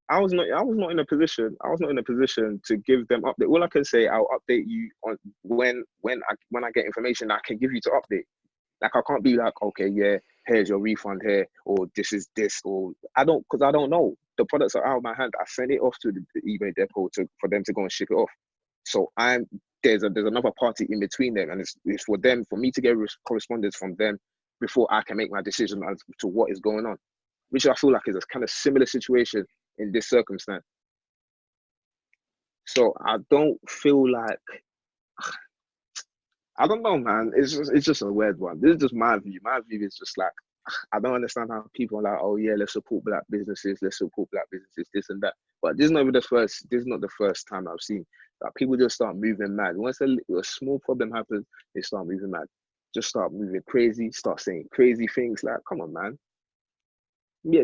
I was not in a position to give them update. All I can say, I'll update you on when I get information that I can give you to update. Like, I can't be like, okay, yeah, here's your refund here, or this is this, or because I don't know. The products are out of my hand. I send it off to the eBay depot for them to go and ship it off. So there's another party in between them, and it's for me to get correspondence from them before I can make my decision as to what is going on, which I feel like is a kind of similar situation in this circumstance. So I don't feel like, I don't know, man. It's just a weird one. This is just my view. My view is just like, I don't understand how people are like, oh yeah, let's support black businesses, this and that. But this is not the first time I've seen that people just start moving mad. Once a small problem happens, they start moving mad. Just start moving crazy, start saying crazy things. Like, come on, man. Be a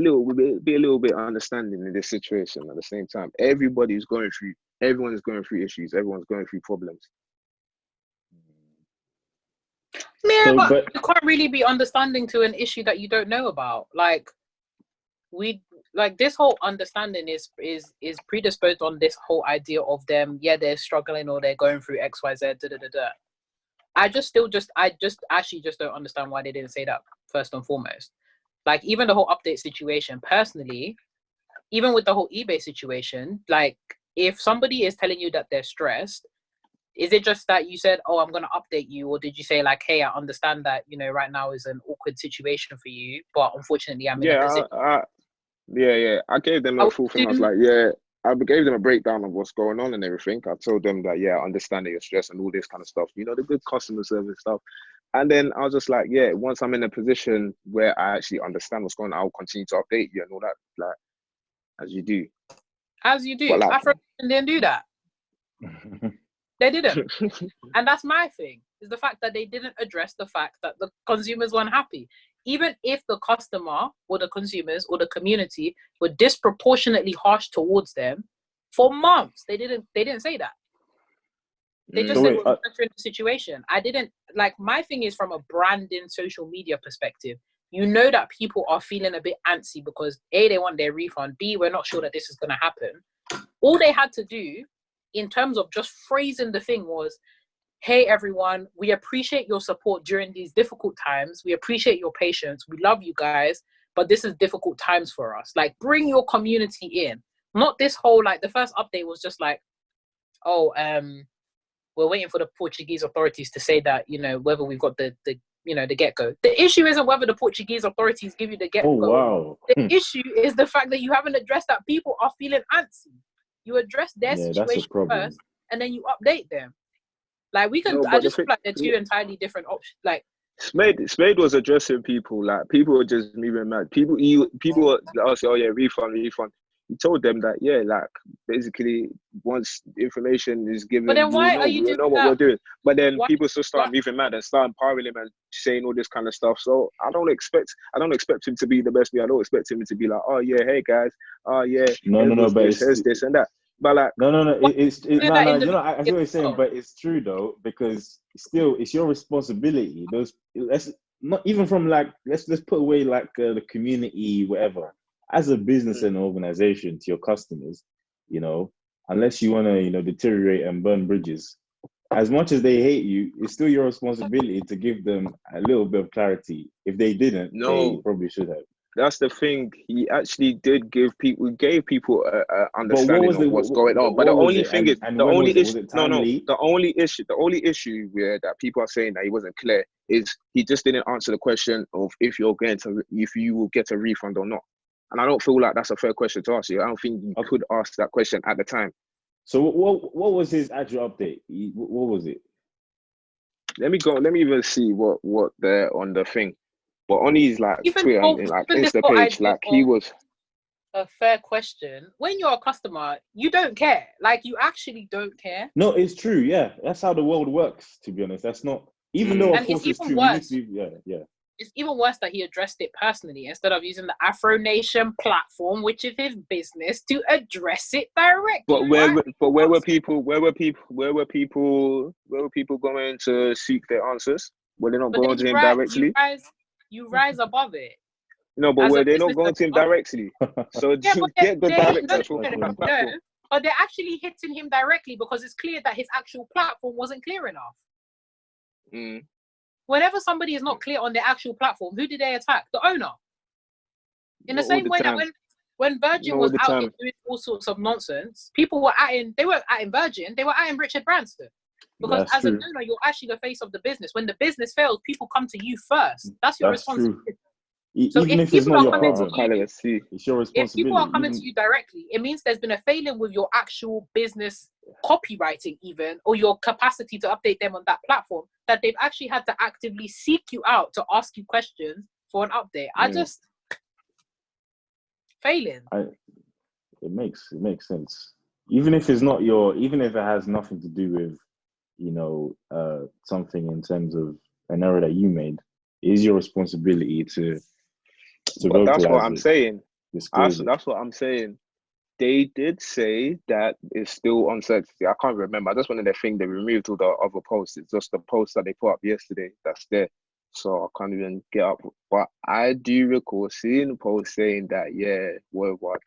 little bit understanding in this situation. At the same time, everyone is going through issues. Everyone's going through problems. Yeah, but you can't really be understanding to an issue that you don't know about. Like, this whole understanding is predisposed on this whole idea of them. Yeah, they're struggling or they're going through X, Y, Z. I just don't understand why they didn't say that first and foremost. Like, even the whole update situation, personally, even with the whole eBay situation, like, if somebody is telling you that they're stressed, is it just that you said, oh, I'm going to update you? Or did you say, like, hey, I understand that, you know, right now is an awkward situation for you, but unfortunately, I'm in a position. I gave them a full thing. I was like, I gave them a breakdown of what's going on and everything. I told them that, I understand that you're stressed and all this kind of stuff. You know, the good customer service stuff. And then I was just like, once I'm in a position where I actually understand what's going on, I'll continue to update you and all that, like, as you do. As you do. Like, Afronation didn't do that. They didn't. And that's my thing, is the fact that they didn't address the fact that the consumers weren't happy. Even if the customer or the consumers or the community were disproportionately harsh towards them, for months, they didn't say that. They just said we're monitoring the situation. I didn't, like, my thing is from a branding social media perspective. You know that people are feeling a bit antsy because A, they want their refund, B, we're not sure that this is going to happen. All they had to do in terms of just phrasing the thing was, hey, everyone, we appreciate your support during these difficult times. We appreciate your patience. We love you guys, but this is difficult times for us. Like, bring your community in. Not this whole, like, the first update was just like, oh, we're waiting for the Portuguese authorities to say that, you know, whether we've got the get-go. The issue isn't whether the Portuguese authorities give you the get-go. Oh, wow. The issue is the fact that you haven't addressed that people are feeling antsy. You address their situation first, and then you update them. Like, we can, I just feel like they're two entirely different options. Like, Spade was addressing people, like, people were just moving mad. People were asking, oh yeah, refund. He told them that, like, basically, once information is given, but then why are you doing what we're doing. But then people still start moving mad and start empowering him and saying all this kind of stuff. So I don't expect him to be the best me. I don't expect him to be like, oh yeah, hey guys, oh yeah, but it's this and that. But like, it's you know, I see what you're saying, but it's true though, because still it's your responsibility. Let's not even from, like, let's put away, like, the community, whatever. As a business and organization to your customers, you know, unless you want to, you know, deteriorate and burn bridges, as much as they hate you, it's still your responsibility to give them a little bit of clarity. If they didn't, they probably should have. That's the thing. He actually did gave people understanding of what's going on. But the only thing is, the only issue where that people are saying that he wasn't clear is he just didn't answer the question of if you will get a refund or not. And I don't feel like that's a fair question to ask you. I don't think you could ask that question at the time. So what was his actual update? What was it? Let me even see what they're on the thing. But on his, like, Twitter and, like, Insta page, like, he was a fair question. When you're a customer, you don't care. Like, you actually don't care. No, it's true. Yeah, that's how the world works. To be honest, that's not, even though of course it's true. It's even worse that he addressed it personally instead of using the Afronation platform, which is his business, to address it directly. But where were people going to seek their answers? Were they not going to him directly? You rise above it. No, but were they not going to him directly? So get the direct platform. No, but they're actually hitting him directly because it's clear that his actual platform wasn't clear enough. Whenever somebody is not clear on their actual platform, who did they attack? The owner. In the same way that when Virgin was out here doing all sorts of nonsense, people were they weren't at Virgin, they were at Richard Branson. Because as an owner, you're actually the face of the business. When the business fails, people come to you first. That's your responsibility. So even if it's not your problem, it's your responsibility. If people are coming to you directly, it means there's been a failing with your actual business copywriting, even, or your capacity to update them on that platform, that they've actually had to actively seek you out to ask you questions for an update. Failing. It makes sense. Even if it's not even if it has nothing to do with, you know, something in terms of an error that you made, it is your responsibility to but that's what I'm saying. That's what I'm saying. They did say that it's still uncertainty. I can't remember. I just wanted to think they removed all the other posts. It's just the post that they put up yesterday that's there. So I can't even get up. But I do recall seeing the post saying that,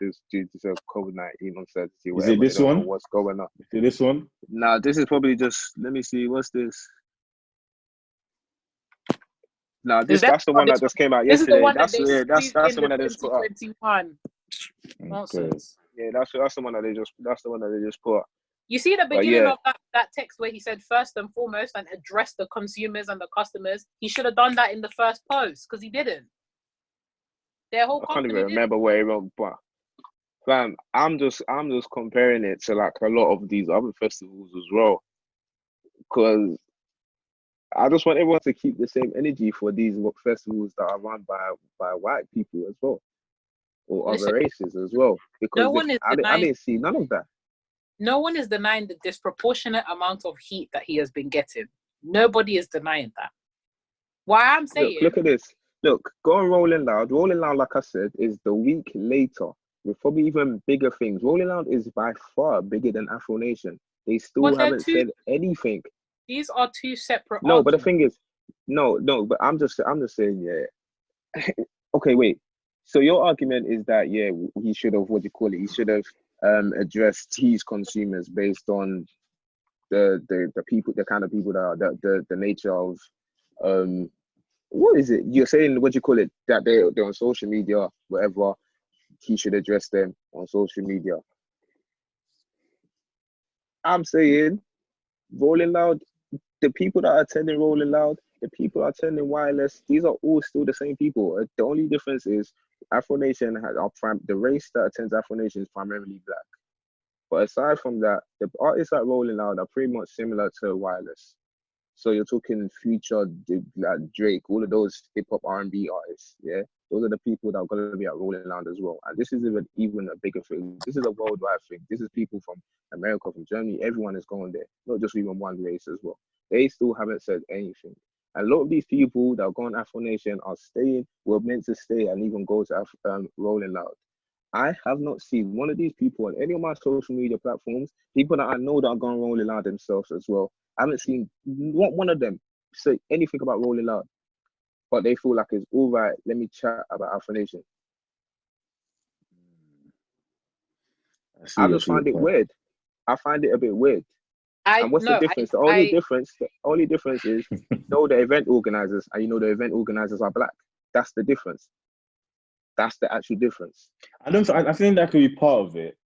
this due to COVID-19 uncertainty. Is it this one? What's going on? Is it this one? Nah, this is probably just, let me see. What's this? Nah, that's the one that just came out yesterday. This is the one that's that they that's the one that they just put up. 2021. Nonsense. Yeah, that's the one that they just put up. You see the beginning of that text where he said first and foremost and address the consumers and the customers. He should have done that in the first post because he didn't. Their whole I can't even remember where he wrote, but fam, I'm just comparing it to like a lot of these other festivals as well, because I just want everyone to keep the same energy for these festivals that are run by white people as well, or other races as well. Because I didn't see none of that. No one is denying the disproportionate amount of heat that he has been getting. Nobody is denying that. Why I'm saying... Look at this. Look, go on Rolling Loud. Rolling Loud, like I said, is the week later with probably even bigger things. Rolling Loud is by far bigger than Afronation. They still haven't said anything. These are two separate arguments. But the thing is, no, but I'm just saying, yeah. Okay, wait. So your argument is that, yeah, he should have, he should have addressed his consumers based on the people, the kind of people that are the nature of what is it? You're saying that they're on social media, whatever. He should address them on social media. I'm saying Rolling Loud, the people that are attending Rolling Loud, the people that are attending Wireless, these are all still the same people. The only difference is Afronation has the race that attends Afronation is primarily black. But aside from that, the artists that Rolling Loud are pretty much similar to Wireless. So you're talking Future, like Drake, all of those hip hop R&B artists, yeah. Those are the people that are going to be at Rolling Loud as well. And this is even a bigger thing. This is a worldwide thing. This is people from America, from Germany. Everyone is going there, not just even one race as well. They still haven't said anything. And a lot of these people that are going Afronation are staying, were meant to stay and even go to Rolling Loud. I have not seen one of these people on any of my social media platforms, people that I know that are going Rolling Loud themselves as well. I haven't seen one of them say anything about Rolling Loud, but they feel like it's all right. Let me chat about Afronation. I just find it weird. I find it a bit weird. And what's the difference? The only difference is you know the event organizers, and you know the event organizers are black. That's the difference. That's the actual difference. I think that could be part of it,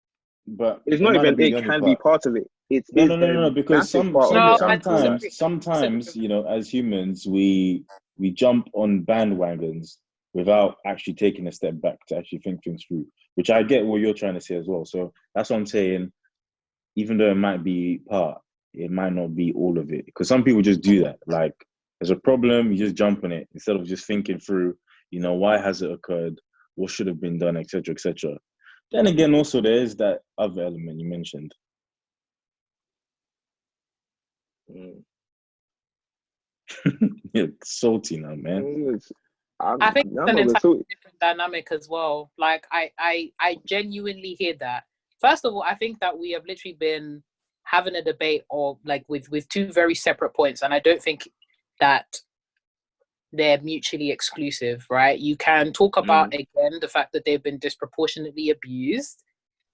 but it's not even. It can be part of it. It's no, because sometimes you know, as humans, we jump on bandwagons without actually taking a step back to actually think things through. Which I get what you're trying to say as well. So that's what I'm saying. Even though it might be part, it might not be all of it. Because some people just do that. Like, there's a problem, you just jump on it instead of just thinking through, you know, why has it occurred? What should have been done, etc., etc. Then again, also there is that other element you mentioned. You're salty now, man. I think it's an entirely different dynamic as well. Like, I genuinely hear that. First of all, I think that we have literally been having a debate with two very separate points, and I don't think that they're mutually exclusive, right? You can talk about, again, the fact that they've been disproportionately abused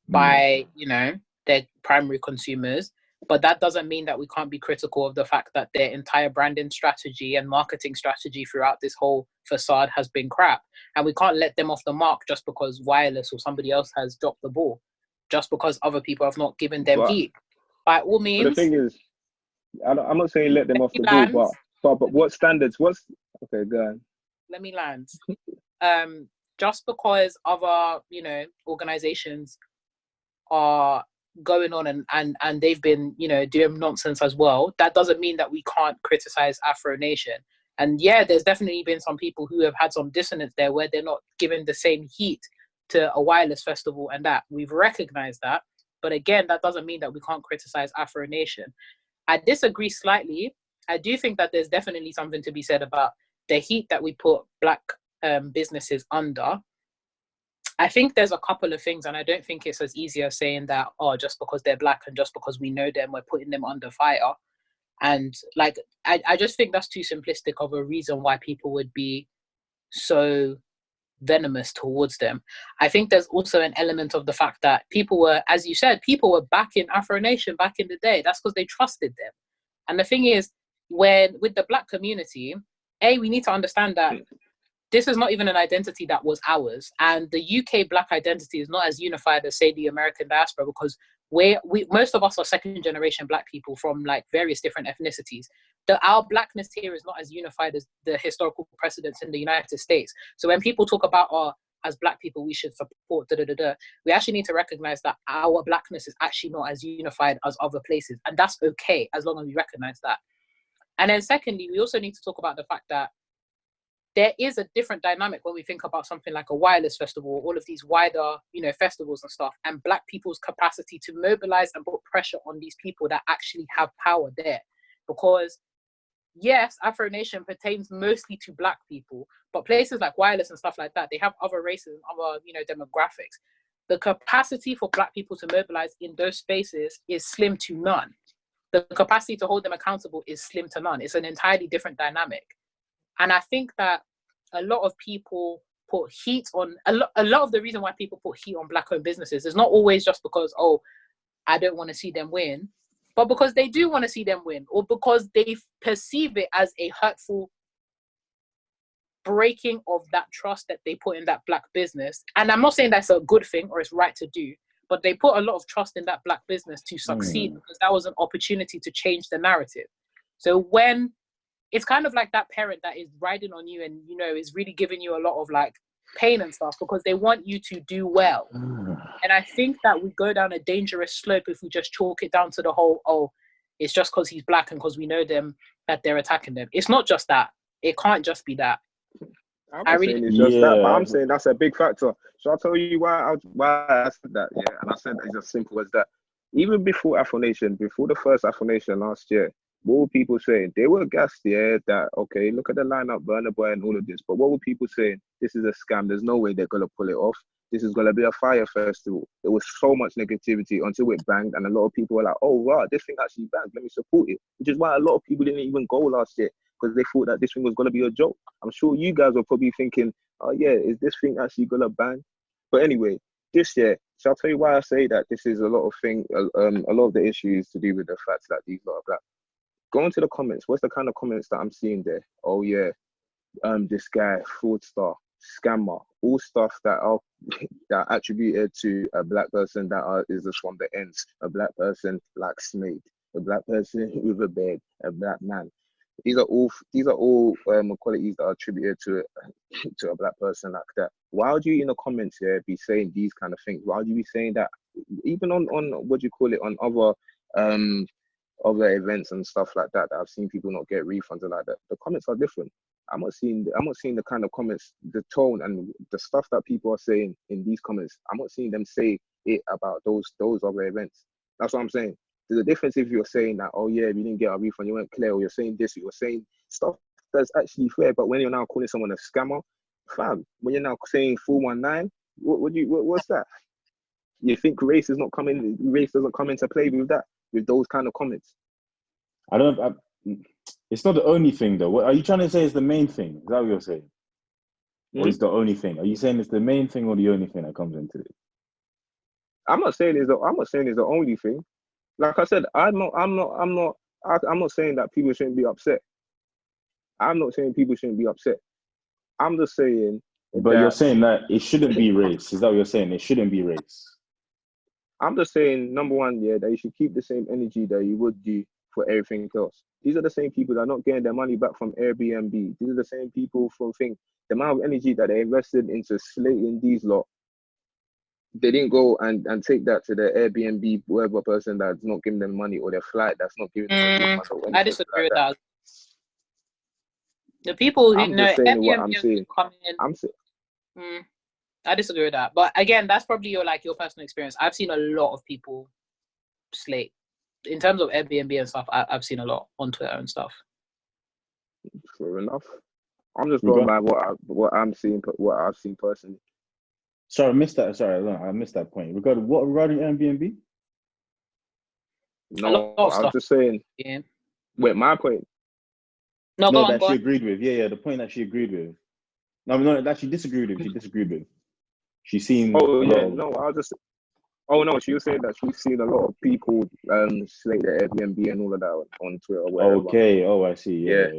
by, you know, their primary consumers, but that doesn't mean that we can't be critical of the fact that their entire branding strategy and marketing strategy throughout this whole facade has been crap. And we can't let them off the mark just because Wireless or somebody else has dropped the ball, just because other people have not given them heat. By all means. But the thing is, I'm not saying let them off the ball, but what standards? Okay, go ahead. Let me land. Just because other, you know, organizations are going on and they've been, you know, doing nonsense as well, that doesn't mean that we can't criticize Afronation. And yeah, there's definitely been some people who have had some dissonance there where they're not giving the same heat to a Wireless festival, and that we've recognized that. But again, that doesn't mean that we can't criticize Afronation. I disagree slightly. I do think that there's definitely something to be said about the heat that we put black businesses under. I think there's a couple of things, and I don't think it's as easy as saying that, oh, just because they're black and just because we know them, we're putting them under fire. And like, I just think that's too simplistic of a reason why people would be so venomous towards them. I think there's also an element of the fact that people were, as you said, people were backing Afronation back in the day. That's because they trusted them. And the thing is, with the black community, we need to understand that this is not even an identity that was ours. And the UK Black identity is not as unified as, say, the American diaspora, because we most of us are second generation Black people from like various different ethnicities. Our Blackness here is not as unified as the historical precedents in the United States. So when people talk about as Black people, we should support we actually need to recognize that our Blackness is actually not as unified as other places. And that's okay, as long as we recognize that. And then secondly, we also need to talk about the fact that there is a different dynamic when we think about something like a wireless festival, all of these wider, festivals and stuff, and Black people's capacity to mobilize and put pressure on these people that actually have power there. Because yes, Afronation pertains mostly to Black people, but places like wireless and stuff like that, they have other races and other, demographics. The capacity for Black people to mobilize in those spaces is slim to none. The capacity to hold them accountable is slim to none. It's an entirely different dynamic. And I think that a lot of people put heat on, a lot of the reason why people put heat on Black-owned businesses is not always just because, I don't want to see them win, but because they do want to see them win, or because they perceive it as a hurtful breaking of that trust that they put in that Black business. And I'm not saying that's a good thing or it's right to do, but they put a lot of trust in that Black business to succeed because that was an opportunity to change the narrative. So when it's kind of like that parent that is riding on you and, is really giving you a lot of like pain and stuff because they want you to do well. And I think that we go down a dangerous slope if we just chalk it down to the whole, it's just because he's Black and because we know them that they're attacking them. It's not just that. It can't just be that. I'm not saying it's just that, but I'm saying that's a big factor. So I'll tell you why I said that, yeah. And I said it's as simple as that. Even before Afronation, before the first Afronation last year, what were people saying? They were gassed, yeah, that, okay, look at the lineup, Burna Boy and all of this. But what were people saying? This is a scam. There's no way they're going to pull it off. This is going to be a fire festival. There was so much negativity until it banged. And a lot of people were like, oh, wow, this thing actually banged. Let me support it. Which is why a lot of people didn't even go last year because they thought that this thing was going to be a joke. I'm sure you guys were probably thinking, oh, yeah, is this thing actually going to bang? But anyway, this year, so I'll tell you why I say that this is a lot of things, a lot of the issues to do with the fact that these lot are Black. Go into the comments. What's the kind of comments that I'm seeing there? Oh yeah, this guy, fraudster, scammer, all stuff that are attributed to a Black person that is just from the ends. A Black person blacksmith, a Black person with a bed, a Black man. These are all qualities that are attributed to a Black person like that. Why would you in the comments here be saying these kind of things? Why would you be saying that even on what do you call it, on other events and stuff like that I've seen people not get refunds and like that? The comments are different. I'm not seeing the kind of comments, the tone and the stuff that people are saying in these comments. I'm not seeing them say it about those other events. That's what I'm saying. There's a difference if you're saying that, oh yeah, we didn't get a refund, you weren't clear, or you're saying this, you're saying stuff that's actually fair. But when you're now calling someone a scammer, fam, when you're now saying 419, what's that? You think race doesn't come into play with that, with those kind of comments? It's not the only thing though. What are you trying to say is the main thing? Is that what you're saying? Or is the only thing? Are you saying it's the main thing or the only thing that comes into it? I'm not saying it's the only thing. Like I said, I'm not saying that people shouldn't be upset. I'm not saying people shouldn't be upset. I'm just saying. But you're saying that it shouldn't be race. Is that what you're saying? It shouldn't be race. I'm just saying, number one, yeah, that you should keep the same energy that you would do for everything else. These are the same people that are not getting their money back from Airbnb. These are the same people the amount of energy that they invested into slating these lot. They didn't go and take that to the Airbnb, whoever person that's not giving them money, or their flight that's not giving them a refund. I disagree with that. The people who know Airbnb come in. I disagree with that. But again, that's probably your personal experience. I've seen a lot of people slate. In terms of Airbnb and stuff, I've seen a lot on Twitter and stuff. Fair enough. I'm just going by what I've seen personally. Sorry, I missed that. I missed that point. Regarding Airbnb? No, I was just saying. Yeah. Wait, my point. No, that she agreed with. Yeah, the point that she agreed with. No, that she disagreed with. She disagreed with. She's seen. Oh yeah, no, I was just. Oh no, she was saying that she's seen a lot of people slate the Airbnb and all of that on Twitter or whatever. Okay. Oh, I see. Yeah.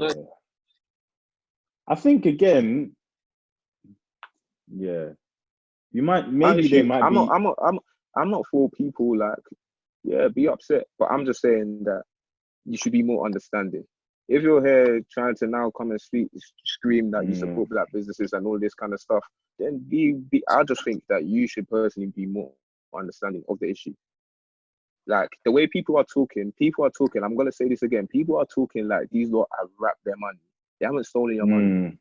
I think again, yeah, you might maybe they might be. I'm not for people like, yeah, be upset, but I'm just saying that you should be more understanding. If you're here trying to now come and scream that you support black businesses and all this kind of stuff, then I just think that you should personally be more understanding of the issue. Like the way people are talking, I'm gonna say this again, people are talking like these lot have wrapped their money. They haven't stolen your money.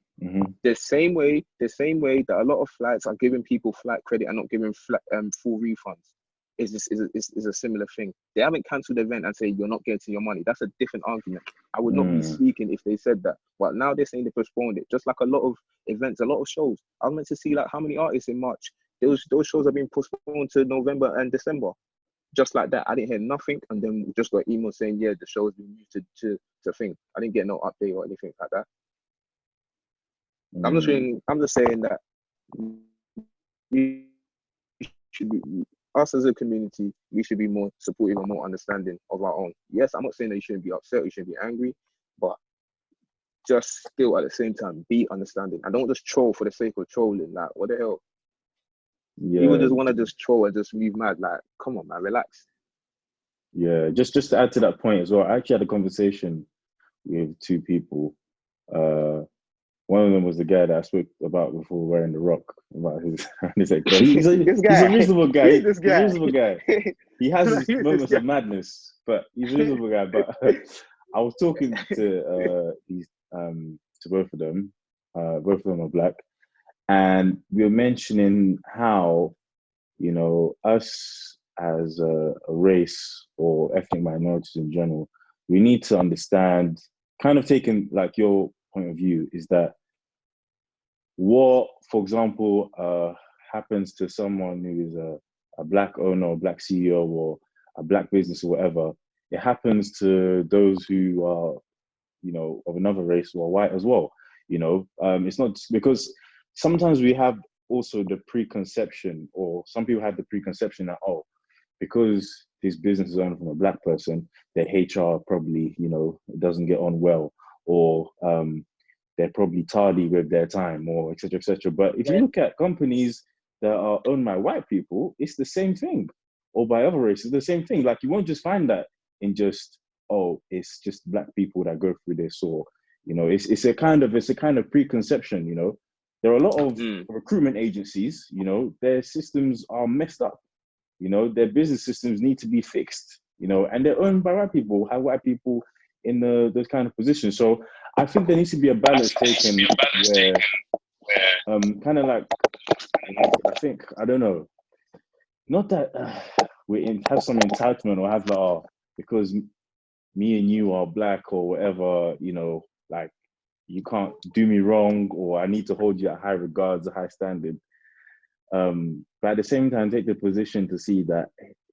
The same way that a lot of flights are giving people flight credit and not giving full refunds is a similar thing. They haven't cancelled the event and say you're not getting your money. That's a different argument. I would not be speaking if they said that. But now they're saying they postponed it. Just like a lot of events, a lot of shows. I was meant to see like how many artists in March. Those shows have been postponed to November and December. Just like that, I didn't hear nothing, and then just got email saying, yeah, the show has been moved to thing. I didn't get no update or anything like that. I'm just saying that we should be, us as a community, we should be more supportive and more understanding of our own. Yes, I'm not saying that you shouldn't be upset, you shouldn't be angry, but just still at the same time be understanding. And don't just troll for the sake of trolling. Like, what the hell? Yeah. People just want to just troll and just move mad. Like, come on, man, relax. Yeah, just to add to that point as well, I actually had a conversation with two people. One of them was the guy that I spoke about before wearing the rock, about his he's a reasonable guy. He's a reasonable guy. He has his moments of madness, but he's a reasonable guy. But I was talking to both of them. Both of them are black, and we were mentioning how, you know, us as a race or ethnic minorities in general, we need to understand, kind of taking like your point of view, is that what, for example, happens to someone who is a black owner or black CEO or a black business or whatever, it happens to those who are, you know, of another race or white as well. You know, it's not just because sometimes we have also the preconception, or some people have the preconception that, oh, because this business is owned from a black person, their HR probably, you know, doesn't get on well, or they're probably tardy with their time, or et cetera, et cetera. But if you look at companies that are owned by white people, it's the same thing, or by other races, the same thing. Like, you won't just find that in just, oh, it's just black people that go through this, or, you know, it's a kind of preconception. You know, there are a lot of recruitment agencies, you know, their systems are messed up. You know, their business systems need to be fixed, you know, and they're owned by white people, have white people in those kind of positions. So I think there needs to be a balance taken where, kind of like, I think, I don't know, not that we have some entitlement or have like, oh, because me and you are black or whatever, you know, like, you can't do me wrong, or I need to hold you at high regards, a high standard. But at the same time, take the position to see that,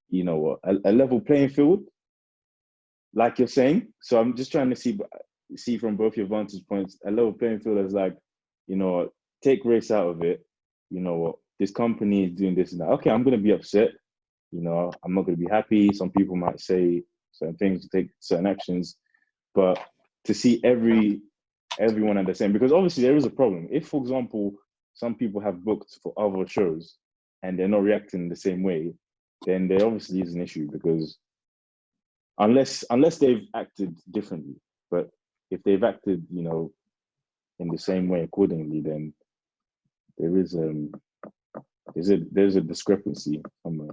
you know, a level playing field, like you're saying. So I'm just trying to see from both your vantage points, a level playing field is like, you know, take race out of it. You know, this company is doing this and that. Okay, I'm going to be upset. You know, I'm not going to be happy. Some people might say certain things, take certain actions, but to see everyone at the same, because obviously there is a problem. If, for example, some people have booked for other shows and they're not reacting the same way, then there obviously is an issue, because unless they've acted differently, but if they've acted, you know, in the same way accordingly, then there's a discrepancy somewhere.